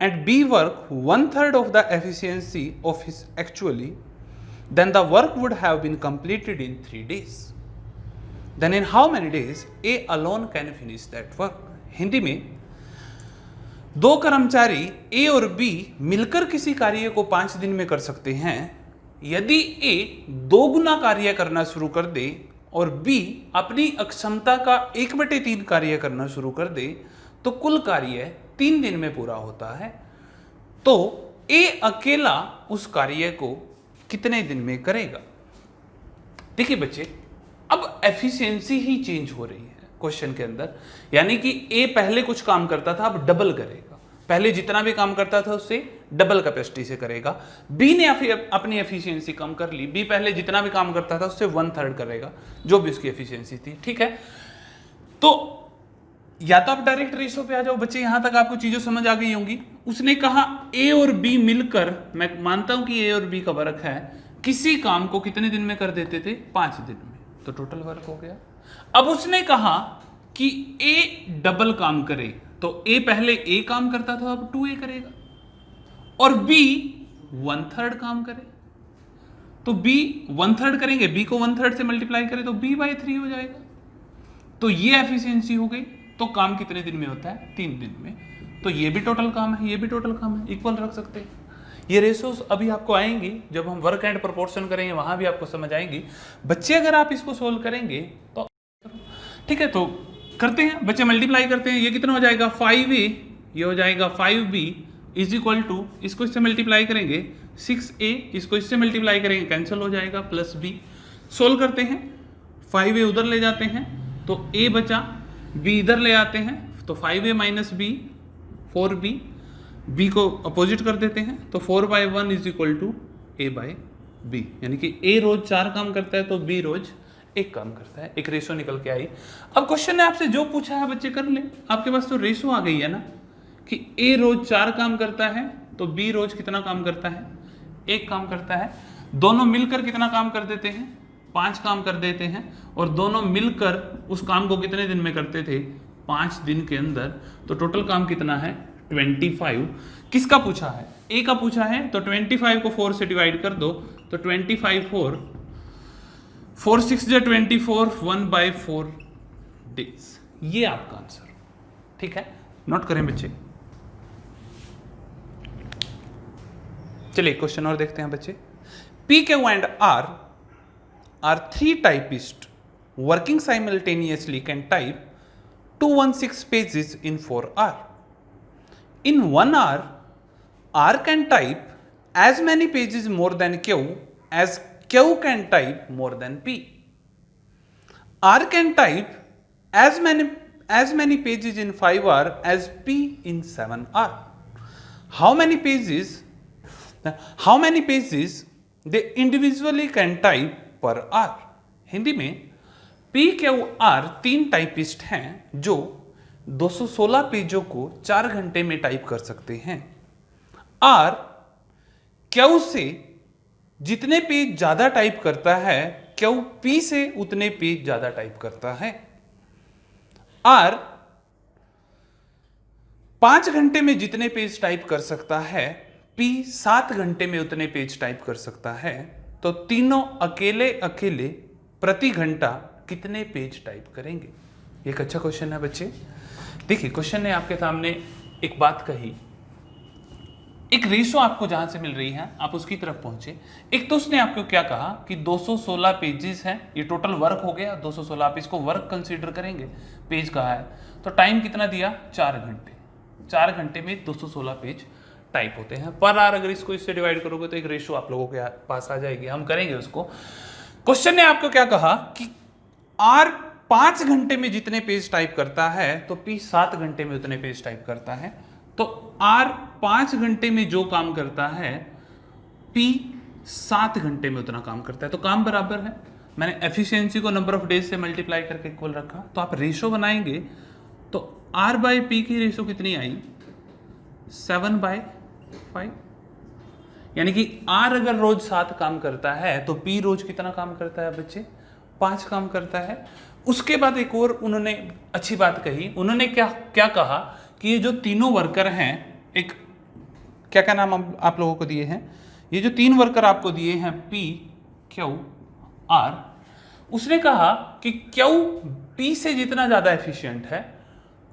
and B work 1/3 of the efficiency of his actually, then the work would have been completed in 3 days. Then in how many days A alone can finish that work? Hindi में 2 कर्मचारी A और B मिलकर किसी कार्य को 5 दिन में कर सकते हैं यदि A 2 गुना कार्य करना शुरू कर दे और B अपनी अक्षमता का 1/3 कार्य करना शुरू कर दे तो कुल कार्य 3 दिन में पूरा होता है। तो A अकेला उस कार्य को कितने दिन में करेगा? देखिए बच्चे, अब एफिशिएंसी ही चेंज हो रही है क्वेश्चन के अंदर, यानी कि A पहले कुछ काम करता था, अब डबल करेगा। पहले जितना भी काम करता था उससे डबल कैपेसिटी से करेगा। बी ने अपनी एफिशिएंसी कम कर ली, बी पहले जितना भी काम करता था उससे 1/3 करेगा, जो भी उसकी एफिशिएंसी थी। ठीक है, तो या तो आप डायरेक्ट रेशो पे आ जाओ बच्चे, यहां तक आपको चीजें समझ आ गई होंगी। उसने कहा ए और बी मिलकर, मैं मानता हूं कि ए और बी का वर्क है, किसी काम को कितने दिन में कर देते थे? 5 दिन में, तो टोटल वर्क हो गया। अब उसने कहा कि ए डबल काम करे, तो ए पहले ए काम करता था, अब 2A करेगा, और बी 1/3 काम करे, तो बी 1/3 करेंगे, बी को 1/3 से मल्टीप्लाई करें तो b/3 हो जाएगा। तो ये एफिशिएंसी हो गई। तो काम कितने दिन में होता है? 3 दिन में। तो ये भी टोटल काम है, ये भी टोटल काम है, इक्वल रख सकते हैं। ये रेशोस अभी आपको आएंगी जब हम वर्क एंड प्रोपोर्शन करेंगे, वहां भी आपको समझ आएंगी बच्चे। अगर आप इसको सोल्व करेंगे तो ठीक है, तो करते हैं बच्चे, मल्टीप्लाई करते हैं। ये कितना हो जाएगा? 5A, ये हो जाएगा 5B इज इक्वल टू, इसको इससे मल्टीप्लाई करेंगे 6A, इसको इससे मल्टीप्लाई करेंगे, कैंसिल हो जाएगा, प्लस B। सोल्व करते हैं, 5A उधर ले जाते हैं तो A बचा, B इधर ले आते हैं तो 5A minus B 4B, B को अपोजिट कर देते हैं तो 4/1 इज इक्वल टू A/B, यानी कि A रोज 4 काम करता है तो B रोज 1 काम करता है। एक रेशो निकल के आई। अब क्वेश्चन ने आपसे जो पूछा है बच्चे कर ले, आपके पास तो रेशो आ गई है ना कि A रोज 4 काम करता है तो B रोज कितना काम करता है? 1 काम करता है। दोनों मिलकर कितना काम कर देते हैं? 5 काम कर देते हैं। और दोनों मिलकर उस काम को कितने दिन में करते थे? 5 दिन के अंदर। तो टोटल काम कितना है? 25। किसका पूछा है? A का पूछा है, तो 25 को 4 से डिवाइड कर दो तो 25 4 6 जा 24, 1/4 डेज। ये आपका आंसर। ठीक है, नोट करें बच्चे। चलिए क्वेश्चन और देखते हैं बच्चे। P, Q and R are 3 typists working simultaneously can type 216 pages in 4 hours. In 1 hour, R can type as many pages more than Q as Q can type more than P. R can type as many pages in 5 hours as P in 7 hours. How many pages they individually can type per hour? Hindi में P, Q, R 3 typist हैं जो 216 पेजों को 4 घंटे में type कर सकते हैं। आर क्यू से जितने पेज ज्यादा टाइप करता है, क्यू पी से उतने पेज ज्यादा टाइप करता है। आर 5 घंटे में जितने पेज टाइप कर सकता है, पी 7 घंटे में उतने पेज टाइप कर सकता है। तो तीनों अकेले अकेले प्रति घंटा कितने पेज टाइप करेंगे? एक अच्छा क्वेश्चन है बच्चे। देखिए क्वेश्चन ने आपके सामने एक बात कही, एक रेशो आपको जहां से मिल रही है आप उसकी तरफ पहुंचे। एक तो उसने आपको क्या कहा कि 216 पेजेस हैं, ये टोटल वर्क हो गया 216, आप इसको वर्क कंसीडर करेंगे, पेज कहा है तो टाइम कितना दिया 4 घंटे। 4 घंटे में 216 पेज टाइप होते हैं। पर आर अगर इसको इससे डिवाइड करोगे तो एक रेशो आप लोगों के पास आ जाएगी, हम करेंगे उसको। क्वेश्चन ने आपको क्या कहा कि आर 5 घंटे में जितने पेज टाइप करता है तो पी 7 घंटे में उतने पेज टाइप करता है। तो आर 5 घंटे में जो काम करता है पी 7 घंटे में उतना काम करता है, तो काम बराबर है। मैंने एफिशिएंसी को नंबर ऑफ डेज से मल्टीप्लाई करके इक्वल रखा। तो आप रेशो बनाएंगे तो आर बाई पी की रेशो कितनी आई 7/5, यानी कि आर अगर रोज 7 काम करता है तो पी रोज कितना काम करता है बच्चे 5 काम करता है। उसके बाद एक और उन्होंने अच्छी बात कही, उन्होंने क्या कहा कि ये जो तीनों वर्कर हैं, एक क्या नाम आप लोगों को दिए हैं, ये जो 3 वर्कर आपको दिए हैं पी क्यू आर, उसने कहा कि क्यू पी से जितना ज्यादा एफिशिएंट है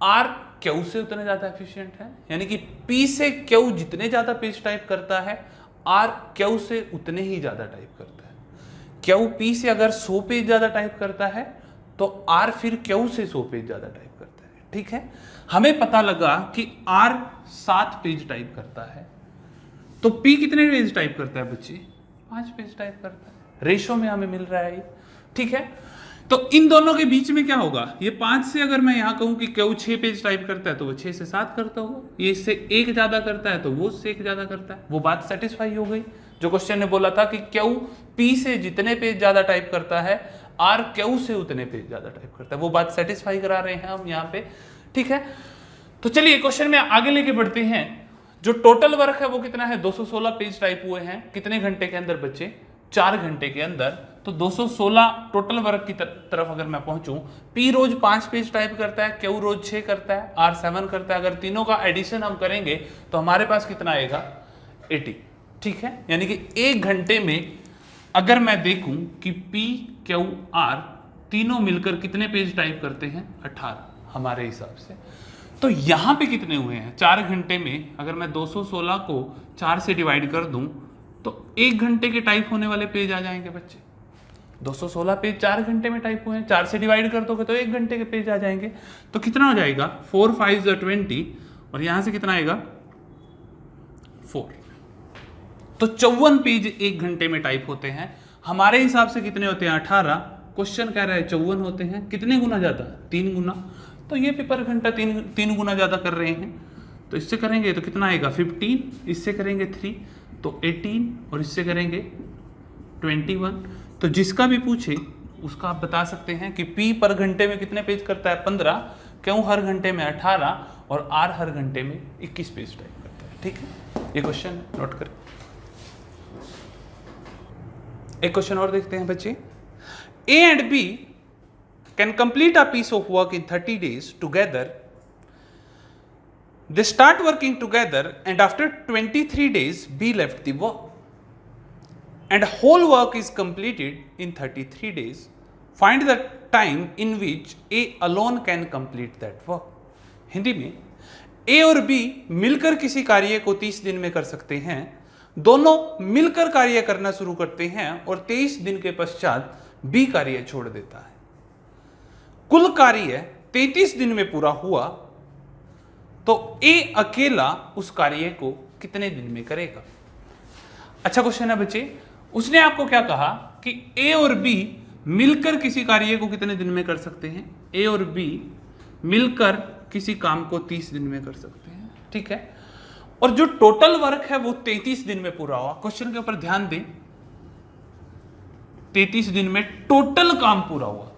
आर क्यू से उतना ज्यादा एफिशिएंट है। यानी कि पी से क्यू जितने ज्यादा पेज टाइप करता है आर क्यू से उतने ही ज्यादा टाइप करता है। क्यू पी से अगर 100 पेज ज्यादा टाइप करता है तो आर फिर क्यू से 100 पेज ज्यादा टाइप करता है। ठीक है, हमें पता लगा कि आर 7 पेज टाइप करता है तो पी कितने पेज टाइप करता है बच्चे 5 पेज टाइप करता है। रेशो में हमें मिल रहा है ये। ठीक है, तो इन दोनों के बीच में क्या होगा, ये 5 से अगर मैं यहां कहूं कि क्यू 6 पेज टाइप करता है तो वो 6 से 7 करता होगा, ये इससे 1 ज्यादा करता है तो वो उससे 1 ज्यादा करता है। वो बात सेटिस्फाई हो गई जो क्वेश्चन ने बोला था कि क्यू पी से जितने पेज ज्यादा टाइप करता है आर क्यू से उतने पेज ज्यादा टाइप करता है। वो बात सेटिस्फाई करा रहे हैं हम यहाँ पे। ठीक है, तो चलिए क्वेश्चन में आगे लेके बढ़ते हैं। जो टोटल वर्क है वो कितना है 216 पेज टाइप हुए हैं कितने घंटे के अंदर बच्चे 4 घंटे के अंदर। तो 216 टोटल वर्क की तरफ अगर मैं पहुंचूं, पी रोज 5 पेज टाइप करता है, क्यू रोज 6 करता है, आर 7 करता है। अगर तीनों का एडिशन हम करेंगे तो हमारे पास कितना आएगा 80। ठीक है, यानी कि 1 घंटे में अगर मैं देखूं कि पी क्यू आर तीनों मिलकर कितने पेज टाइप करते हैं 18 हमारे हिसाब से। तो यहां पे कितने हुए हैं 4 घंटे में, अगर मैं 216 को 4 से डिवाइड कर दूं तो 1 घंटे के टाइप होने वाले पेज आ जाएंगे बच्चे। 216 पेज 4 घंटे में टाइप हुए हैं, 4 से डिवाइड कर दोगे तो 1 घंटे के पेज आ जाएंगे। तो कितना हो जाएगा 4 5 20 और यहां से कितना आएगा 4। तो 54 पेज 1 घंटे में टाइप होते हैं। हमारे हिसाब से कितने होते हैं 18, क्वेश्चन कह रहा है 54 होते हैं। कितने गुना ज्यादा 3 गुना। तो ये पेपर घंटा 3 गुना ज्यादा कर रहे हैं। तो इससे करेंगे तो कितना आएगा 15, इससे करेंगे 3 तो 18 और इससे करेंगे 21। तो जिसका भी पूछे उसका आप बता सकते हैं कि पी पर घंटे में कितने पेज करता है 15, क्यू हर घंटे में 18 और आर हर घंटे में 21 पेज टाइप करता है। ठीक है, ये क्वेश्चन नोट करें। एक क्वेश्चन और देखते हैं बच्चे। A and B can complete a piece of work in 30 days together. They start working together and after 23 days B left the work and whole work is completed in 33 days. Find the time in which A alone can complete that work. Hindi में A और B मिलकर किसी कार्य को 30 दिन में कर सकते हैं। दोनों मिलकर कार्य करना शुरू करते हैं और 23 दिन के पश्चात B कार्य छोड़ देता है। कुल कार्य 33 दिन में पूरा हुआ तो ए अकेला उस कार्य को कितने दिन में करेगा। अच्छा क्वेश्चन है बच्चे। उसने आपको क्या कहा कि ए और बी मिलकर किसी कार्य को कितने दिन में कर सकते हैं। ए और बी मिलकर किसी काम को 30 दिन में कर सकते हैं। ठीक है, और जो टोटल वर्क है वो 33 दिन में पूरा हुआ। क्वेश्चन के ऊपर ध्यान दें, 33 दिन में टोटल काम पूरा हुआ।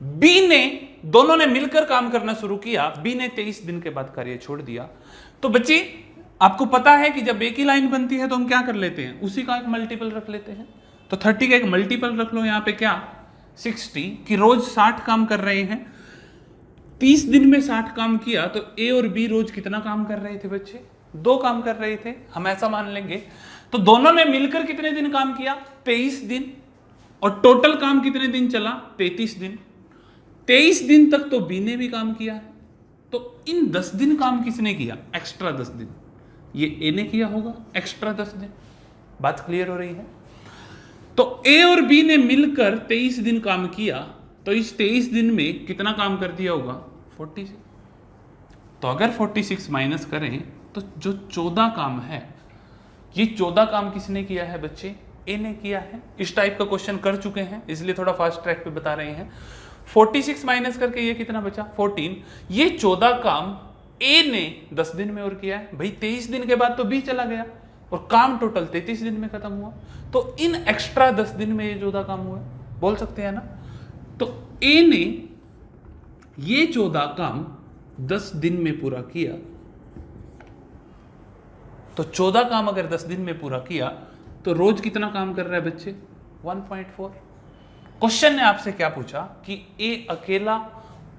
बी ने दोनों ने मिलकर काम करना शुरू किया, बी ने 23 दिन के बाद कार्य छोड़ दिया। तो बच्चे आपको पता है कि जब एक ही लाइन बनती है तो हम क्या कर लेते हैं, उसी का एक मल्टीपल रख लेते हैं। तो 30 का एक मल्टीपल रख लो यहाँ पे क्या 60, कि रोज 60 काम कर रहे हैं, 30 दिन में 60 काम किया, तो ए और बी रोज कितना काम कर रहे थे बच्चे, 2 काम कर रहे थे, हम ऐसा मान लेंगे। तो दोनों ने मिलकर कितने दिन काम किया, 23 दिन, और टोटल काम कितने दिन चला, 33 दिन। 23 दिन तक तो बी ने भी काम किया है, तो इन 10 दिन काम किसने किया, एक्स्ट्रा 10 दिन, ये ए ने किया होगा एक्स्ट्रा 10 दिन। बात क्लियर हो रही है। तो ए और बी ने मिलकर 23 दिन काम किया, तो इस 23 दिन में कितना काम कर दिया होगा, 46। तो अगर 46 माइनस करें तो जो 14 काम है, ये 14 काम किसने किया है बच्चे, ए ने किया है। इस टाइप का क्वेश्चन कर चुके हैं, इसलिए थोड़ा फास्ट ट्रैक पे बता रहे हैं। 46 माइनस करके ये कितना बचा 14। ये 14 काम ए ने 10 दिन में और किया है भाई, 23 दिन के बाद तो बी चला गया और काम टोटल 33 दिन में खत्म हुआ। तो इन एक्स्ट्रा 10 दिन में ये 14 काम हुआ, बोल सकते हैं ना। तो ए ने ये 14 काम 10 दिन में पूरा किया, तो 14 काम अगर 10 दिन में पूरा किया तो रोज कितना काम कर रहा है बच्चे, 1.4। क्वेश्चन ने आपसे क्या पूछा कि ए अकेला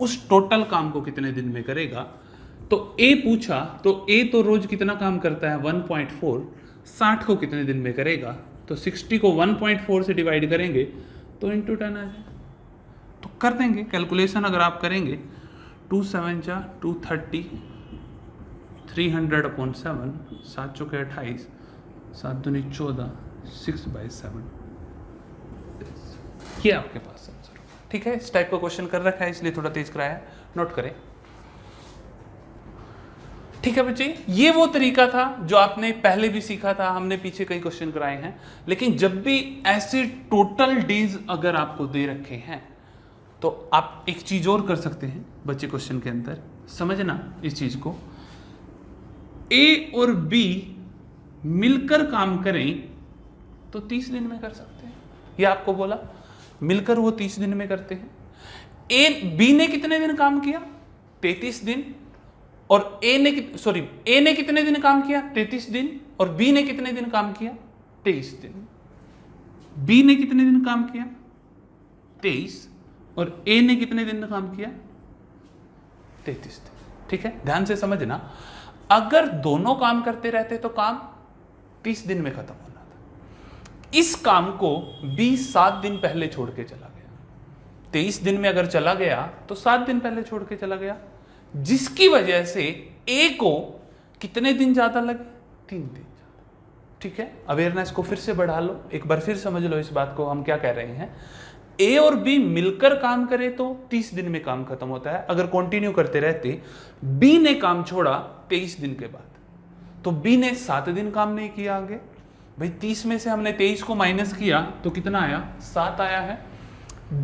उस टोटल काम को कितने दिन में करेगा, तो ए पूछा, तो ए तो रोज कितना काम करता है 1.4, 60 को कितने दिन में करेगा, तो 60 को 1.4 से डिवाइड करेंगे तो इंटू 10 आ जाए। तो कर देंगे कैलकुलेशन, अगर आप करेंगे 2 7 जा 230, 300/7, 7 चौके 28, 7 दूनी 14, 6/7, ये आपके पास आंसर। ठीक है, इस टाइप का क्वेश्चन कर रखा है इसलिए थोड़ा तेज कराया है, नोट करें। ठीक है बच्चे, ये वो तरीका था जो आपने पहले भी सीखा था, हमने पीछे कई क्वेश्चन कराए हैं। लेकिन जब भी ऐसे टोटल डेज अगर आपको दे रखे हैं तो आप एक चीज और कर सकते हैं बच्चे, क्वेश्चन के अंदर समझना इस चीज को, ए और बी मिलकर काम करें तो 30 दिन में कर सकते हैं। ये आपको बोला मिलकर वो 30 दिन में करते हैं। ए बी ने कितने दिन काम किया, 33 दिन, और ए ने कितने दिन काम किया, 33 दिन, और बी ने कितने दिन काम किया, 23 दिन। बी ने कितने दिन काम किया, 23, और ए ने कितने दिन काम किया, 33 दिन। ठीक है, ध्यान से समझना, अगर दोनों काम करते रहते तो काम 30 दिन में खत्म होना था। इस काम को बी 7 दिन पहले छोड़ के चला गया, 23 दिन में अगर चला गया तो 7 दिन पहले छोड़ के चला गया, जिसकी वजह से ए को कितने दिन ज्यादा लगे, 3 दिन ज्यादा। ठीक है, अवेयरनेस को फिर से बढ़ा लो, एक बार फिर समझ लो इस बात को, हम क्या कह रहे हैं। ए और बी मिलकर काम करे तो 30 दिन में काम खत्म होता है। अगर कंटिन्यू करते रहते, बी ने काम छोड़ा 23 दिन के बाद, तो बी ने 7 दिन काम नहीं किया आगे। भाई 30 में से हमने 23 को माइनस किया तो कितना आया, 7 आया है।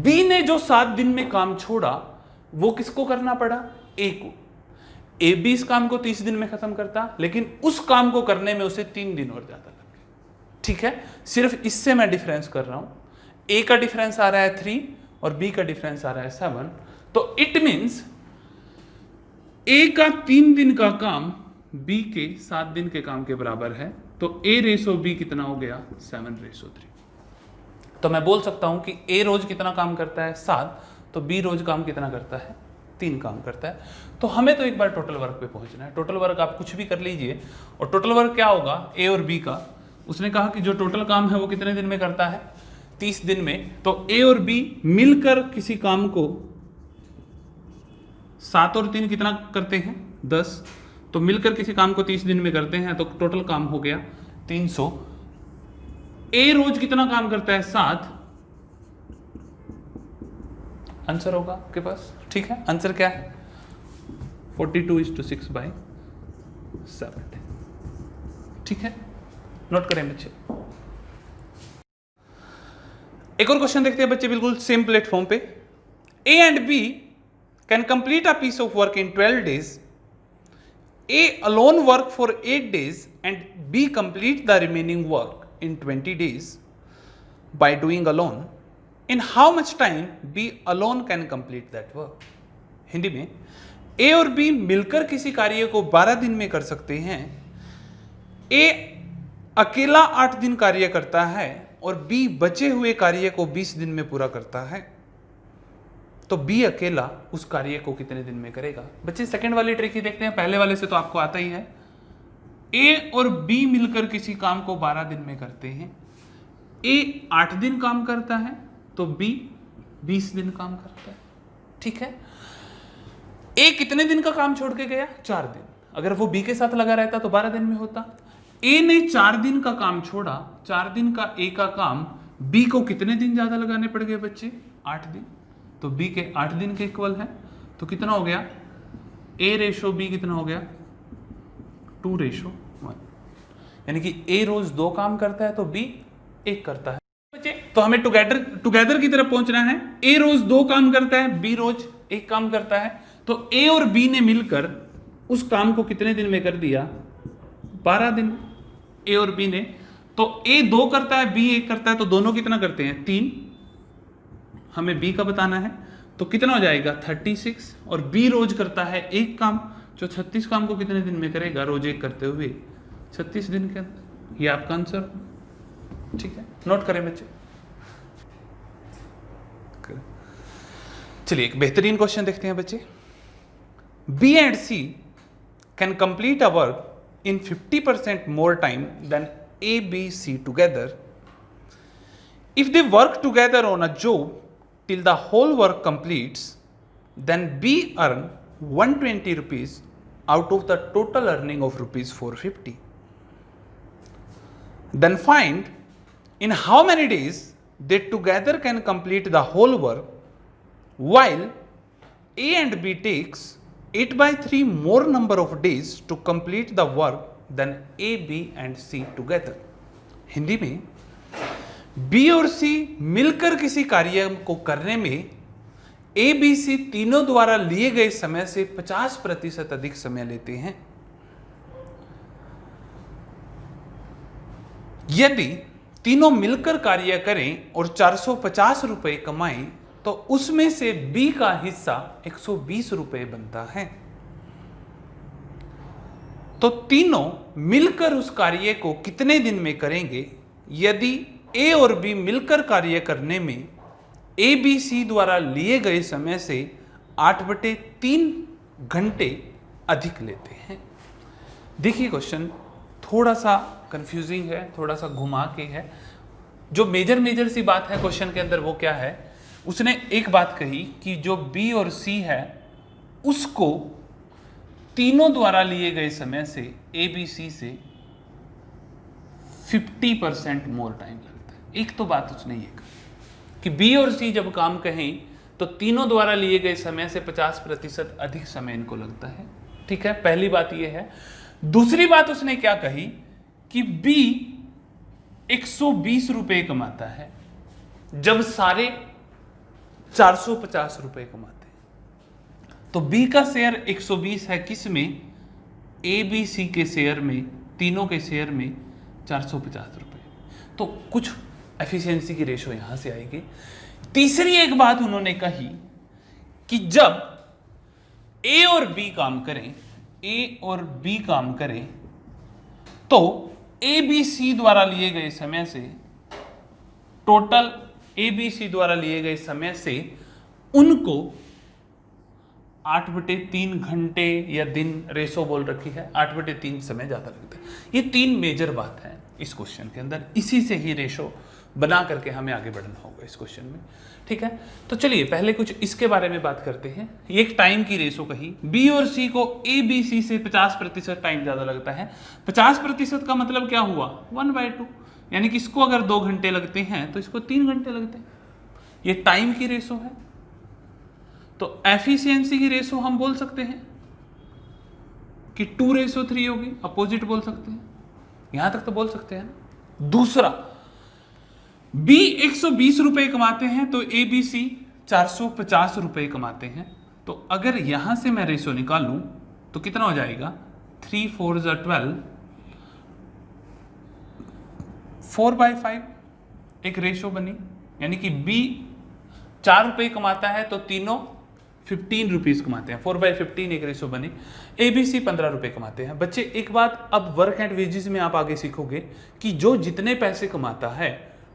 बी ने जो 7 दिन में काम छोड़ा वो किसको करना पड़ा, ए को। ए भी इस काम को 30 दिन में खत्म करता, लेकिन उस काम को करने में उसे 3 दिन और ज्यादा लग गए। ठीक है, सिर्फ इससे मैं डिफरेंस कर रहा हूं। ए का डिफरेंस आ रहा है 3 और बी का डिफरेंस आ रहा है 7, तो इट मींस ए का 3 दिन का काम बी के 7 दिन के काम के बराबर है, तो ए रेशो बी कितना हो गया, 7:3। तो मैं बोल सकता हूं कि ए रोज कितना काम करता है, 7, तो बी रोज काम कितना करता है, 3 काम करता है। तो हमें तो एक बार टोटल वर्क पे पहुंचना है। टोटल वर्क आप कुछ भी कर लीजिए, और टोटल वर्क क्या होगा ए और बी का, उसने कहा कि जो टोटल काम है वो कितने दिन में करता है, 30 दिन में। तो ए और बी मिलकर किसी काम को 7 और 3 कितना करते हैं, 10, तो मिलकर किसी काम को 30 दिन में करते हैं, तो टोटल काम हो गया 300। ए रोज कितना काम करता है, 7, आंसर होगा आपके पास। ठीक है, आंसर क्या है, 42:6/7। ठीक है, नोट करें बच्चे। एक और क्वेश्चन देखते हैं बच्चे, बिल्कुल सेम प्लेटफॉर्म पे। A and B can complete a piece of work in 12 days. A alone work for 8 days and B complete the remaining work in 20 days by doing alone. In how much time B alone can complete that work? Hindi में, A और B मिलकर किसी कार्य को 12 दिन में कर सकते हैं, ए अकेला 8 दिन कार्य करता है और बी बचे हुए कार्य को 20 दिन में पूरा करता है, तो बी अकेला उस कार्य को कितने दिन में करेगा? बच्चे सेकंड वाली ट्रिक ही देखते हैं, पहले वाले से तो आपको आता ही है। ए और बी मिलकर किसी काम को 12 दिन में करते हैं। ए 8 दिन काम करता है तो बी 20 दिन काम करता है, ठीक है। ए कितने दिन का काम छोड़ के गया? 4 दिन। अगर वो बी के साथ लगा रहता तो 12 दिन में होता। ए ने 4 दिन का काम छोड़ा, 4 दिन का ए का काम बी को कितने दिन ज्यादा लगाने पड़ गए बच्चे? 8 दिन। तो बी के 8 दिन के इक्वल है, तो कितना हो गया? ए रेशो बी कितना हो गया? 2:1, यानी कि ए रोज 2 काम करता है तो बी 1 करता है बच्चे। तो हमें टुगेदर की तरफ पहुंचना है। ए रोज 2 काम करता है, बी रोज 1 काम करता है, तो ए और बी ने मिलकर उस काम को कितने दिन में कर दिया? 12 दिन। ए और बी ने, तो ए 2 करता है, बी 1 करता है, तो दोनों कितना करते हैं? 3। हमें बी का बताना है, तो कितना हो जाएगा? 36। और बी रोज करता है 1 काम, जो 36 काम को कितने दिन में करेगा? रोज 1 करते हुए 36 दिन के अंदर। ये आपका आंसर, ठीक है, नोट करें बच्चे। चलिए एक बेहतरीन क्वेश्चन देखते हैं बच्चे। B and C can complete a work in 50% more time than A, B, C together. If they work together on a job till the whole work completes, then B earn 120 rupees out of the total earning of rupees 450. Then find in how many days they together can complete the whole work, while A and B takes 8/3 more number of days to complete the work than A, B and C together. Hindi में B और C मिलकर किसी कार्य को करने में A, B, C तीनों द्वारा लिए गए समय से 50% अधिक समय लेते हैं। यदि तीनों मिलकर कार्य करें और 450 रुपए कमाएं, तो उसमें से बी का हिस्सा 120 रुपए बनता है। तो तीनों मिलकर उस कार्य को कितने दिन में करेंगे? यदि ए और बी मिलकर कार्य करने में ए, बी, सी द्वारा लिए गए समय से 8/3 घंटे अधिक लेते हैं। देखिए क्वेश्चन थोड़ा सा कंफ्यूजिंग है, थोड़ा सा घुमा के है। जो मेजर सी बात है क्वेश्चन के अंदर वो क्या है? उसने एक बात कही कि जो बी और सी है उसको तीनों द्वारा लिए गए समय से ए, बी, सी से 50% मोर टाइम लगता है। एक तो बात उसने ये कही कि बी और सी जब काम कहें तो तीनों द्वारा लिए गए समय से 50% अधिक समय इनको लगता है, ठीक है, पहली बात ये है। दूसरी बात उसने क्या कही कि बी 120 रुपए कमाता है जब सारे 450 रुपए कमाते हैं। तो बी का शेयर 120 है, किस में? ए, बी, सी के शेयर में, तीनों के शेयर में 450 रुपए। तो कुछ एफिशिएंसी की रेशो यहां से आएगी। तीसरी एक बात उन्होंने कही कि जब ए और बी काम करें, ए और बी काम करें, तो ए, बी, सी द्वारा लिए गए समय से टोटल ए, बी, सी द्वारा लिए गए समय से उनको 8/3 घंटे या दिन रेशो बोल रखी है, 8/3 समय ज्यादा लगता है। ये 3 मेजर बात है इस क्वेश्चन के अंदर। इसी से ही रेशो बना करके हमें आगे बढ़ना होगा इस क्वेश्चन में, ठीक है। तो चलिए पहले कुछ इसके बारे में बात करते हैं। ये एक टाइम की रेशो कही, बी और सी को ए, बी, सी से 50% टाइम ज्यादा लगता है। 50% का मतलब क्या हुआ? 1/2, यानी कि इसको अगर 2 घंटे लगते हैं तो इसको 3 घंटे लगते हैं। ये टाइम की रेशो है। तो एफिशिएंसी की रेशो हम बोल सकते हैं कि 2:3 होगी, अपोजिट बोल सकते हैं, यहां तक तो बोल सकते हैं ना। दूसरा, बी 120 रुपए कमाते हैं तो ए, बी, सी 450 रुपए कमाते हैं। तो अगर यहां से मैं रेशो निकालूं तो कितना हो जाएगा? 3 4 12, 4/5 एक रेशो बनी, यानी कि बी 4 रुपए कमाता है तो तीनों 15 रुपीज कमाते हैं, 4/15 एक रेशो बने। ABC 15 रुपए कमाते हैं। बच्चे एक बात अब वर्क एंड वेजेस में आप आगे सीखोगे कि जो जितने पैसे कमाता है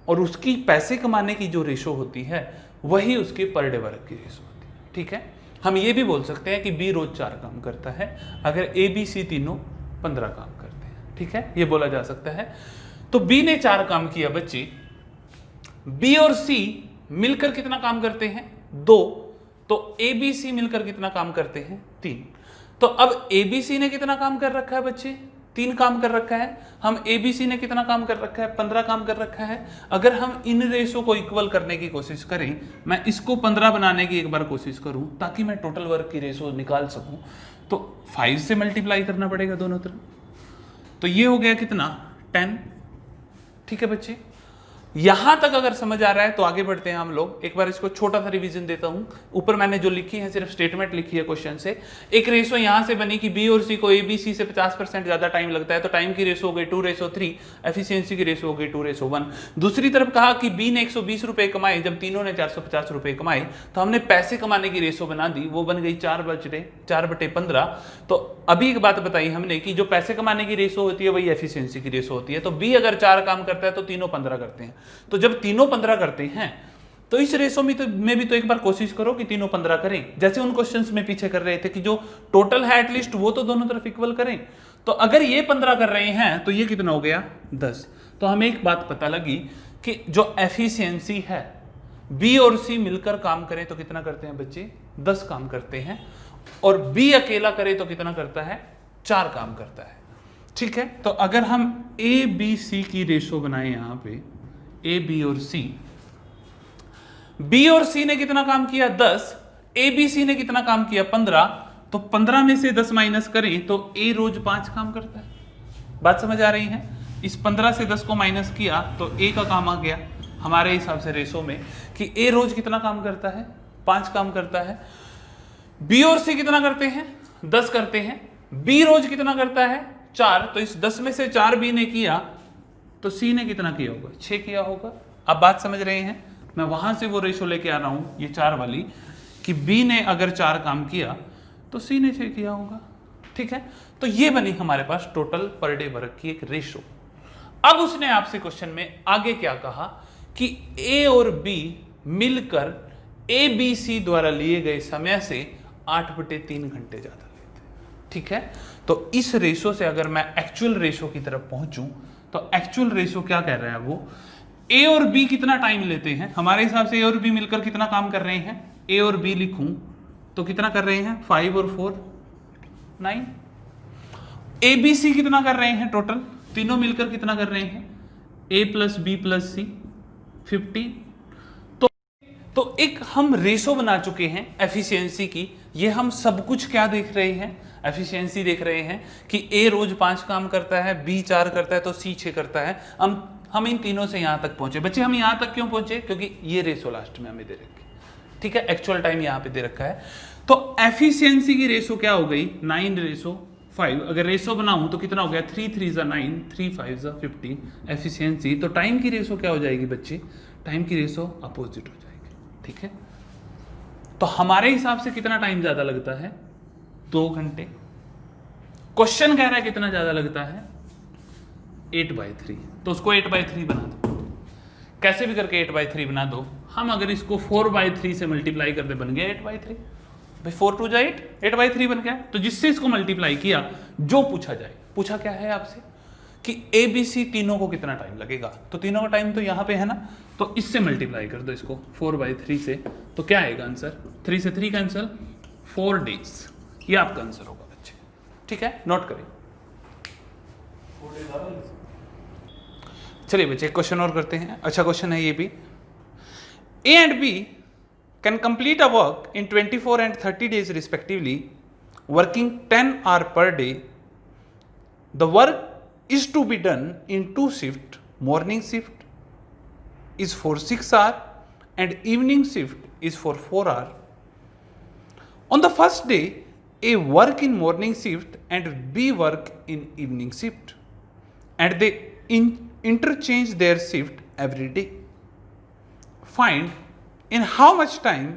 और उसकी पैसे कमाने की जो रेशो होती है वही उसके पर डे वर्क की रेशो होती है। ठीक है, हम ये भी बोल सकते हैं कि B रोज 4 काम करता है अगर ABC तीनों 15 काम करते हैं। ठीक है, ये बोला जा सकता है। तो B ने 4 काम किया बच्चे, B और C मिलकर कितना काम करते हैं? 2। तो ABC मिलकर कितना काम करते हैं? 3। तो अब ABC ने कितना काम कर रखा है बच्चे? 3 काम कर रखा है। हम ABC ने कितना काम कर रखा है? 15 काम कर रखा है। अगर हम इन रेशो को इक्वल करने की कोशिश करें, मैं इसको 15 बनाने की एक बार कोशिश करूं ताकि मैं टोटल वर्क की रेशो निकाल सकूं, तो 5 से मल्टीप्लाई करना पड़ेगा दोनों तरफ। तो ये हो गया कितना? 10। ठीक है बच्चे, यहां तक अगर समझ आ रहा है तो आगे बढ़ते हैं हम लोग। एक बार इसको छोटा सा रिवीजन देता हूं। ऊपर मैंने जो लिखी है सिर्फ स्टेटमेंट लिखी है क्वेश्चन से। एक रेशो यहां से बनी कि B और C को ABC से 50% ज्यादा टाइम लगता है, तो टाइम की रेशो हो गई 2:3, एफिशिएंसी की रेशो हो गई 2:1। दूसरी तरफ कहा कि B ने 120 रुपए कमाए जब तीनों ने 450 रुपए कमाए, तो हमने पैसे कमाने की रेशो बना दी, वो बन गई 4/15। तो अभी एक बात बताई हमने कि जो पैसे कमाने की रेशो होती है वही एफिशिएंसी की रेशो होती है। तो B अगर 4 काम करता है तो तीनों 15 करते हैं। तो जब तीनों 15 करते हैं तो इस रेशो में भी तो एक बार कोशिश करो कि तीनों 15 करें, जैसे उन क्वेश्चंस में पीछे कर रहे थे कि जो टोटल है एटलीस्ट वो तो दोनों तरफ इक्वल करें। तो अगर ये 15 कर रहे हैं तो ये कितना हो गया? 10। तो हमें एक बात पता लगी कि जो एफिशिएंसी है, B और C मिलकर काम करें तो कितना करते हैं बच्चे? 10 काम करते हैं, और B अकेला करे तो कितना करता है? 4 काम करता है। ठीक है, तो अगर हम ABC की रेशो बनाएं यहां पे, A, B और C, B और C ने कितना काम किया? 10। ABC ने कितना काम किया? 15। तो 15 में से 10 माइनस करें तो A रोज 5 काम करता है। बात समझ आ रही है? इस 15 से 10 को माइनस किया तो A का काम आ गया हमारे हिसाब से रेशो में कि A रोज कितना काम करता है? 5 काम करता है। B और C कितना करते हैं? 10 करते हैं। B रोज कितना करता है? 4। तो इस 10 में से 4 B ने किया तो C ने कितना किया होगा? 6 किया होगा। अब बात समझ रहे हैं? मैं वहां से वो रेशो लेके आ रहा हूं, ये 4 वाली, कि B ने अगर 4 काम किया तो C ने 6 किया होगा। ठीक है, तो ये बनी हमारे पास टोटल पर डे वर्क की एक रेशो। अब उसने आपसे क्वेश्चन में आगे क्या कहा कि A और B मिलकर ABC द्वारा लिए गए समय से 8/3 घंटे ज्यादा लेते हैं। ठीक है, तो इस रेशो से अगर मैं एक्चुअल रेशो की तरफ पहुंचूं तो एक्चुअल रेशो क्या कह रहा है? वो A और B कितना टाइम लेते हैं? हमारे हिसाब से A और B मिलकर कितना काम कर रहे हैं? A और B लिखूं तो कितना कर रहे हैं? 5 और 4 9। ABC कितना कर रहे हैं टोटल? तीनों मिलकर कितना कर रहे हैं? A + B + C 50। तो एक हम रेशो बना चुके हैं एफिशिएंसी की। ये हम सब कुछ क्या देख रहे हैं? एफिशिएंसी देख रहे हैं कि A रोज 5 काम करता है, B 4 करता है, तो C 6 करता है। हम इन तीनों से यहां तक पहुंचे। बच्चे हम यहां तक क्यों पहुंचे? क्योंकि ये रेशो लास्ट में हमें दे रखी है। ठीक है, एक्चुअल टाइम यहां पे दे रखा है। तो एफिशिएंसी की रेशो क्या हो गई? 9:5। अगर रेशो बनाऊं तो कितना हो गया? 3 3 = 9, 3 5 = 15 एफिशिएंसी। तो टाइम की रेशो क्या हो जाएगी बच्चे? टाइम की रेशो अपोजिट हो जाएगी। ठीक है, तो हमारे हिसाब से कितना टाइम ज्यादा लगता है? 2 घंटे। क्वेश्चन कह रहा है कितना ज्यादा लगता है? 8/3। तो उसको 8/3 बना दो, कैसे भी करके 8/3 बना दो। हम अगर इसको 4/3 से मल्टीप्लाई कर दे, बन गया 8/3। भाई 4 2 = 8, 8/3 बन गया। तो जिससे इसको मल्टीप्लाई किया, जो पूछा जाए, पूछा क्या है आपसे कि ABC तीनों को कितना टाइम लगेगा? तो तीनों का टाइम तो यहां पे है ना, तो इससे मल्टीप्लाई कर दो इसको 4/3 से। तो क्या आएगा आंसर? 3 से 3 कैंसिल, 4 डेज। ये आपका आंसर होगा बच्चे। ठीक है, नोट करें। चलिए बच्चे क्वेश्चन और करते हैं। अच्छा क्वेश्चन है ये भी। A and B can complete a work in 24 and 30 days respectively, working 10 hours per day. The work is to be done in 2 shifts. Morning shift is for 6 hours and evening shift is for 4 hours. On the first day, A work in morning shift and B work in evening shift, and they interchange their shift every day. Find in how much time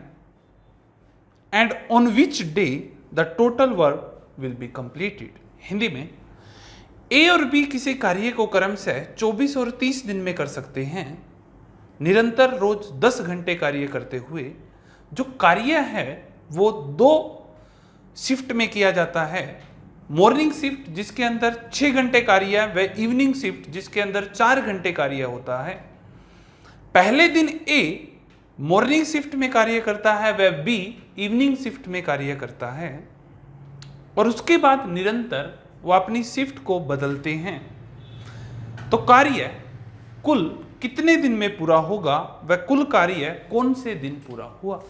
and on which day the total work will be completed. Hindi में, A और B किसी कार्य को क्रमशः 24 और 30 दिन में कर सकते हैं, निरंतर रोज 10 घंटे कार्य करते हुए। जो कार्य है वो 2 शिफ्ट में किया जाता है, मॉर्निंग शिफ्ट जिसके अंदर 6 घंटे कार्य व इवनिंग शिफ्ट जिसके अंदर 4 घंटे कार्य होता है। पहले दिन ए मॉर्निंग शिफ्ट में कार्य करता है व बी इवनिंग शिफ्ट में कार्य करता है, और उसके बाद निरंतर वो अपनी शिफ्ट को बदलते हैं। तो कार्य कुल कितने दिन में पूरा होगा व कुल कार्य कौन से दिन पूरा हुआ।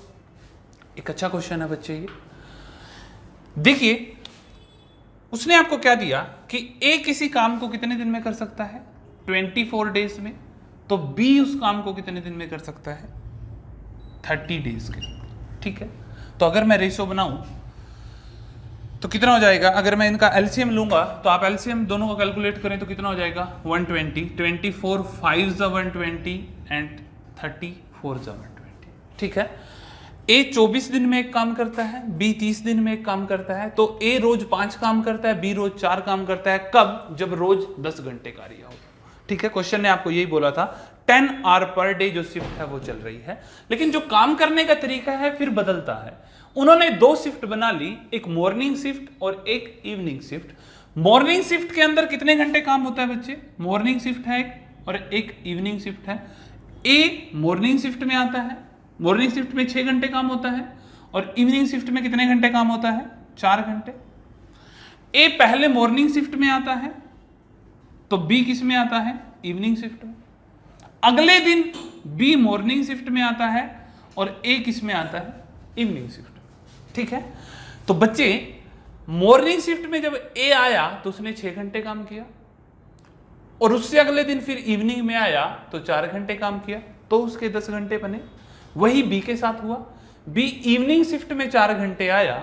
एक अच्छा क्वेश्चन है बच्चे ये। देखिए, उसने आपको क्या दिया कि ए किसी काम को कितने दिन में कर सकता है, 24 डेज में, तो बी उस काम को कितने दिन में कर सकता है, 30 डेज के। ठीक है, तो अगर मैं रेशो बनाऊं तो कितना हो जाएगा, अगर मैं इनका एलसीएम लूंगा तो आप एलसीएम दोनों को कैलकुलेट करें तो कितना हो जाएगा, 120, 24 5 120 एंड 30 4 120। ठीक है, ए 24 दिन में एक काम करता है, बी 30 दिन में एक काम करता है, तो ए रोज 5 काम करता है, बी रोज 4 काम करता है। कब, जब रोज 10 घंटे कार्य हो। ठीक है, क्वेश्चन ने आपको यही बोला था 10 आवर पर डे जो शिफ्ट है वो चल रही है, लेकिन जो काम करने का तरीका है फिर बदलता है। उन्होंने 2 शिफ्ट बना ली, एक मॉर्निंग शिफ्ट और एक इवनिंग शिफ्ट। मॉर्निंग शिफ्ट के अंदर कितने घंटे काम होता है बच्चे, मॉर्निंग शिफ्ट है एक और एक इवनिंग शिफ्ट है। ए मॉर्निंग शिफ्ट में आता है, मॉर्निंग शिफ्ट में 6 घंटे काम होता है, और इवनिंग शिफ्ट में कितने घंटे काम होता है, 4 घंटे। ए पहले मॉर्निंग शिफ्ट में आता है तो बी किस में आता है, इवनिंग शिफ्ट में। अगले दिन बी मॉर्निंग शिफ्ट में आता है और ए किस में आता है, इवनिंग शिफ्ट। ठीक है, तो बच्चे मॉर्निंग शिफ्ट में जब ए आया तो उसने 6 घंटे काम किया, और उससे अगले दिन फिर इवनिंग में आया तो 4 घंटे काम किया, तो उसके 10 घंटे बने। वही बी के साथ हुआ, बी इवनिंग शिफ्ट में 4 घंटे आया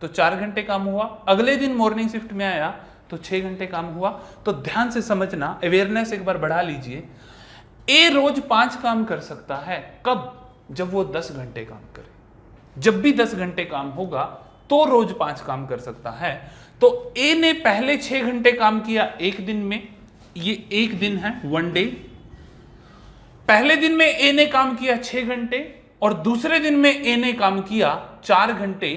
तो 4 घंटे काम हुआ, अगले दिन मॉर्निंग शिफ्ट में आया तो 6 घंटे काम हुआ। तो ध्यान से समझना, अवेयरनेस एक बार बढ़ा लीजिए। ए रोज 5 काम कर सकता है, कब, जब वो 10 घंटे काम करे। जब भी 10 घंटे काम होगा तो रोज 5 काम कर सकता है। तो ए ने पहले 6 घंटे काम किया एक दिन में, ये एक दिन है, 1 डे। पहले दिन में ए ने काम किया 6 घंटे और दूसरे दिन में ए ने काम किया 4 घंटे,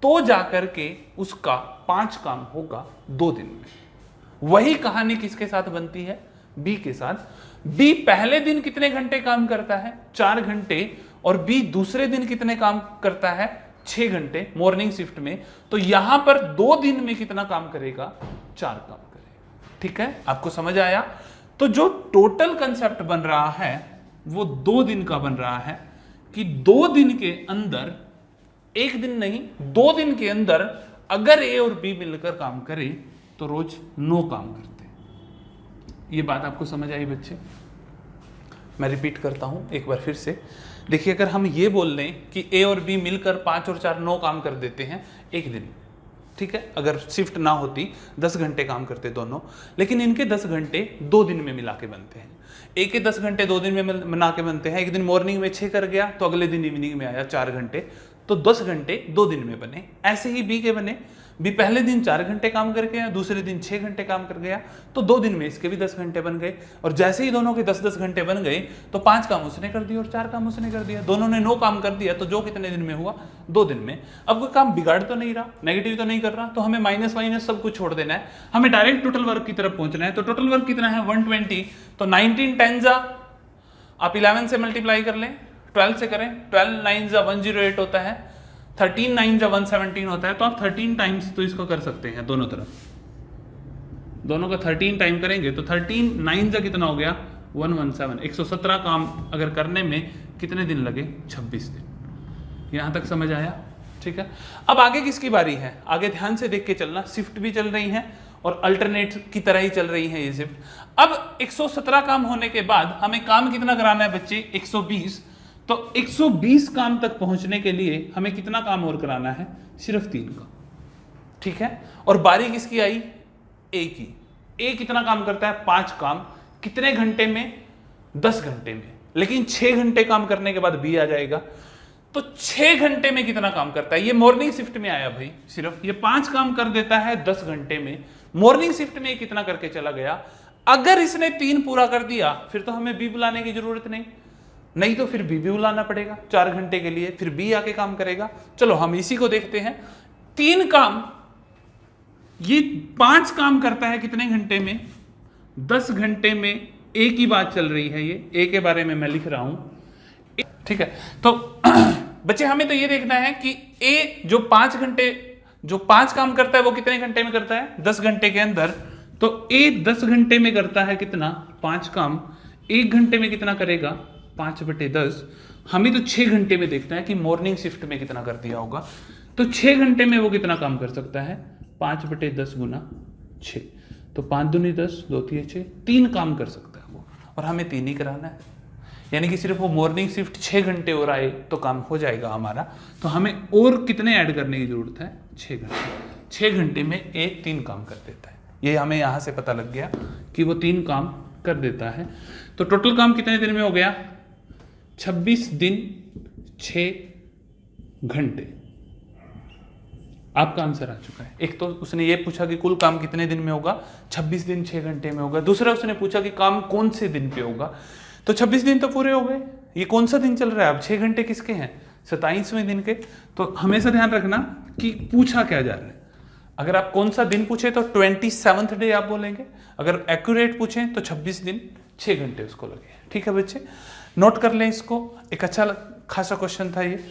तो जाकर के उसका 5 काम होगा 2 दिन में। वही कहानी किसके साथ बनती है, बी के साथ। बी पहले दिन कितने घंटे काम करता है, 4 घंटे, और बी दूसरे दिन कितने काम करता है, 6 घंटे मॉर्निंग शिफ्ट में। तो यहां पर 2 दिन में कितना काम करेगा, 4 काम करेगा। ठीक है, आपको समझ आया। तो जो टोटल कंसेप्ट बन रहा है वो 2 दिन का बन रहा है, कि 2 दिन के अंदर, एक दिन नहीं, 2 दिन के अंदर अगर ए और बी मिलकर काम करें तो रोज 9 काम करते हैं। ये बात आपको समझ आई बच्चे? मैं रिपीट करता हूं एक बार फिर से। देखिए, अगर हम ये बोल लें कि ए और बी मिलकर 5 और 4 9 काम कर देते हैं एक दिन, ठीक है, अगर शिफ्ट ना होती 10 घंटे काम करते दोनों, लेकिन इनके 10 घंटे 2 दिन में मिला के बनते हैं। ए के 10 घंटे 2 दिन में मिला के बनते हैं। एक दिन मॉर्निंग में 6 कर गया तो अगले दिन इवनिंग में आया 4 घंटे, तो 10 घंटे 2 दिन में बने। ऐसे ही बी के बने, बी पहले दिन 4 घंटे काम करके आया, दूसरे दिन 6 घंटे काम कर गया, तो 2 दिन में इसके भी 10 घंटे बन गए। और जैसे ही दोनों के 10-10 घंटे बन गए तो 5 काम उसने कर दिए और 4 काम उसने कर दिया। दोनों ने 9 काम कर दिया, तो जो कितने दिन में हुआ, 2 दिन में। अब कोई काम बिगाड़ तो नहीं रहा, नेगेटिव तो नहीं कर रहा, तो हमें माइनस माइनस सब कुछ छोड़ देना है, हमें डायरेक्ट टोटल वर्क की तरफ पहुंचना है। तो टोटल वर्क कितना है, 120। तो 19 10 जा, आप 11 से मल्टीप्लाई कर लें, 12 से करें, 12 9 जा 108 होता है, 13 9 जा 117 होता है। तो आप 13 टाइम्स तो इसको कर सकते हैं, दोनों तरफ, दोनों का 13 टाइम करेंगे तो 13 9 जा कितना हो गया, 117। 117 काम अगर करने में कितने दिन लगे, 26 दिन। यहां तक समझ आया? ठीक है, अब आगे किसकी बारी है, आगे ध्यान से देख के चलना। शिफ्ट भी चल रही है और अल्टरनेट की तरह ही चल रही है ये शिफ्ट। अब 117 काम होने के बाद हमें काम कितना कराना है बच्चे, 120। तो 120 काम तक पहुंचने के लिए हमें कितना काम और कराना है, सिर्फ 3 का। ठीक है, और बारी किसकी आई, ए की। ए कितना काम करता है, 5 काम, कितने घंटे में, 10 घंटे में। लेकिन 6 घंटे काम करने के बाद बी आ जाएगा। तो 6 घंटे में कितना काम करता है? ये मॉर्निंग शिफ्ट में आया भाई, सिर्फ ये 5 काम कर देता है 10 घंटे में। मॉर्निंग शिफ्ट में कितना करके चला गया? अगर इसने 3 पूरा कर दिया फिर तो हमें बी बुलाने की जरूरत नहीं तो फिर बी भी बुलाना पड़ेगा 4 घंटे के लिए, फिर बी आके काम करेगा। चलो हम इसी को देखते हैं। 3 काम, ये 5 काम करता है कितने घंटे में? 10 घंटे में। ए की बात चल रही है, ये ए के बारे में मैं लिख रहा हूं, ठीक है। तो बच्चे हमें तो ये देखना है कि ए जो 5 काम करता है वो कितने घंटे में करता है? 10 घंटे के अंदर। तो ए 10 घंटे में करता है कितना? 5 काम। 1 घंटे में कितना करेगा? 5/10। हमें तो 6 घंटे में देखना है कि मॉर्निंग शिफ्ट में कितना कर दिया होगा। तो 6 घंटे में वो कितना काम कर सकता है? 5/10 गुना 6, तो 5 दूनी 10, 2 3 6, 3 काम कर सकता है वो, और हमें 3 ही कराना है। यानी कि सिर्फ वो मॉर्निंग शिफ्ट 6 घंटे और आए तो काम हो जाएगा हमारा। तो हमें और कितने ऐड करने की जरूरत है? 6 घंटे। 6 घंटे में ए 3 काम कर देता है। ये हमें यहाँ से पता लग गया कि वो 3 काम कर देता है। तो टोटल काम कितने दिन में हो गया? 26 दिन 6 घंटे। आपका आंसर आ चुका है। एक तो उसने ये पूछा कि कुल काम कितने दिन में होगा? 26 दिन 6 घंटे में होगा। दूसरा उसने पूछा कि काम कौन से दिन पे होगा? तो 26 दिन तो पूरे हो गए। ये कौन सा दिन चल रहा है अब? 6 घंटे किसके हैं? 27वें दिन के। तो हमेशा ध्यान रखना कि पूछा क्या जा रहा है। अगर आप कौन सा दिन पूछे तो 27th डे आप बोलेंगे, अगर एक्यूरेट पूछें तो 26 दिन 6 घंटे उसको लगे। ठीक है बच्चे, नोट कर लें इसको। एक अच्छा खासा क्वेश्चन था ये।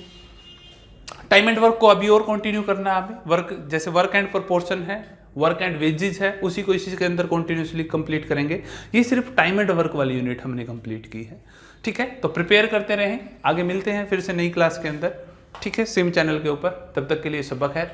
टाइम एंड वर्क को अभी और कंटिन्यू करना है हमें। वर्क जैसे वर्क एंड प्रोपोर्शन है, वर्क एंड वेजेस है, उसी को इसी के अंदर कंटिन्यूसली कंप्लीट करेंगे। ये सिर्फ टाइम एंड वर्क वाली यूनिट हमने कंप्लीट की है। ठीक है, तो प्रिपेयर करते रहें। आगे मिलते हैं फिर से नई क्लास के अंदर। ठीक है, सेम चैनल के ऊपर। तब तक के लिए सब खैर।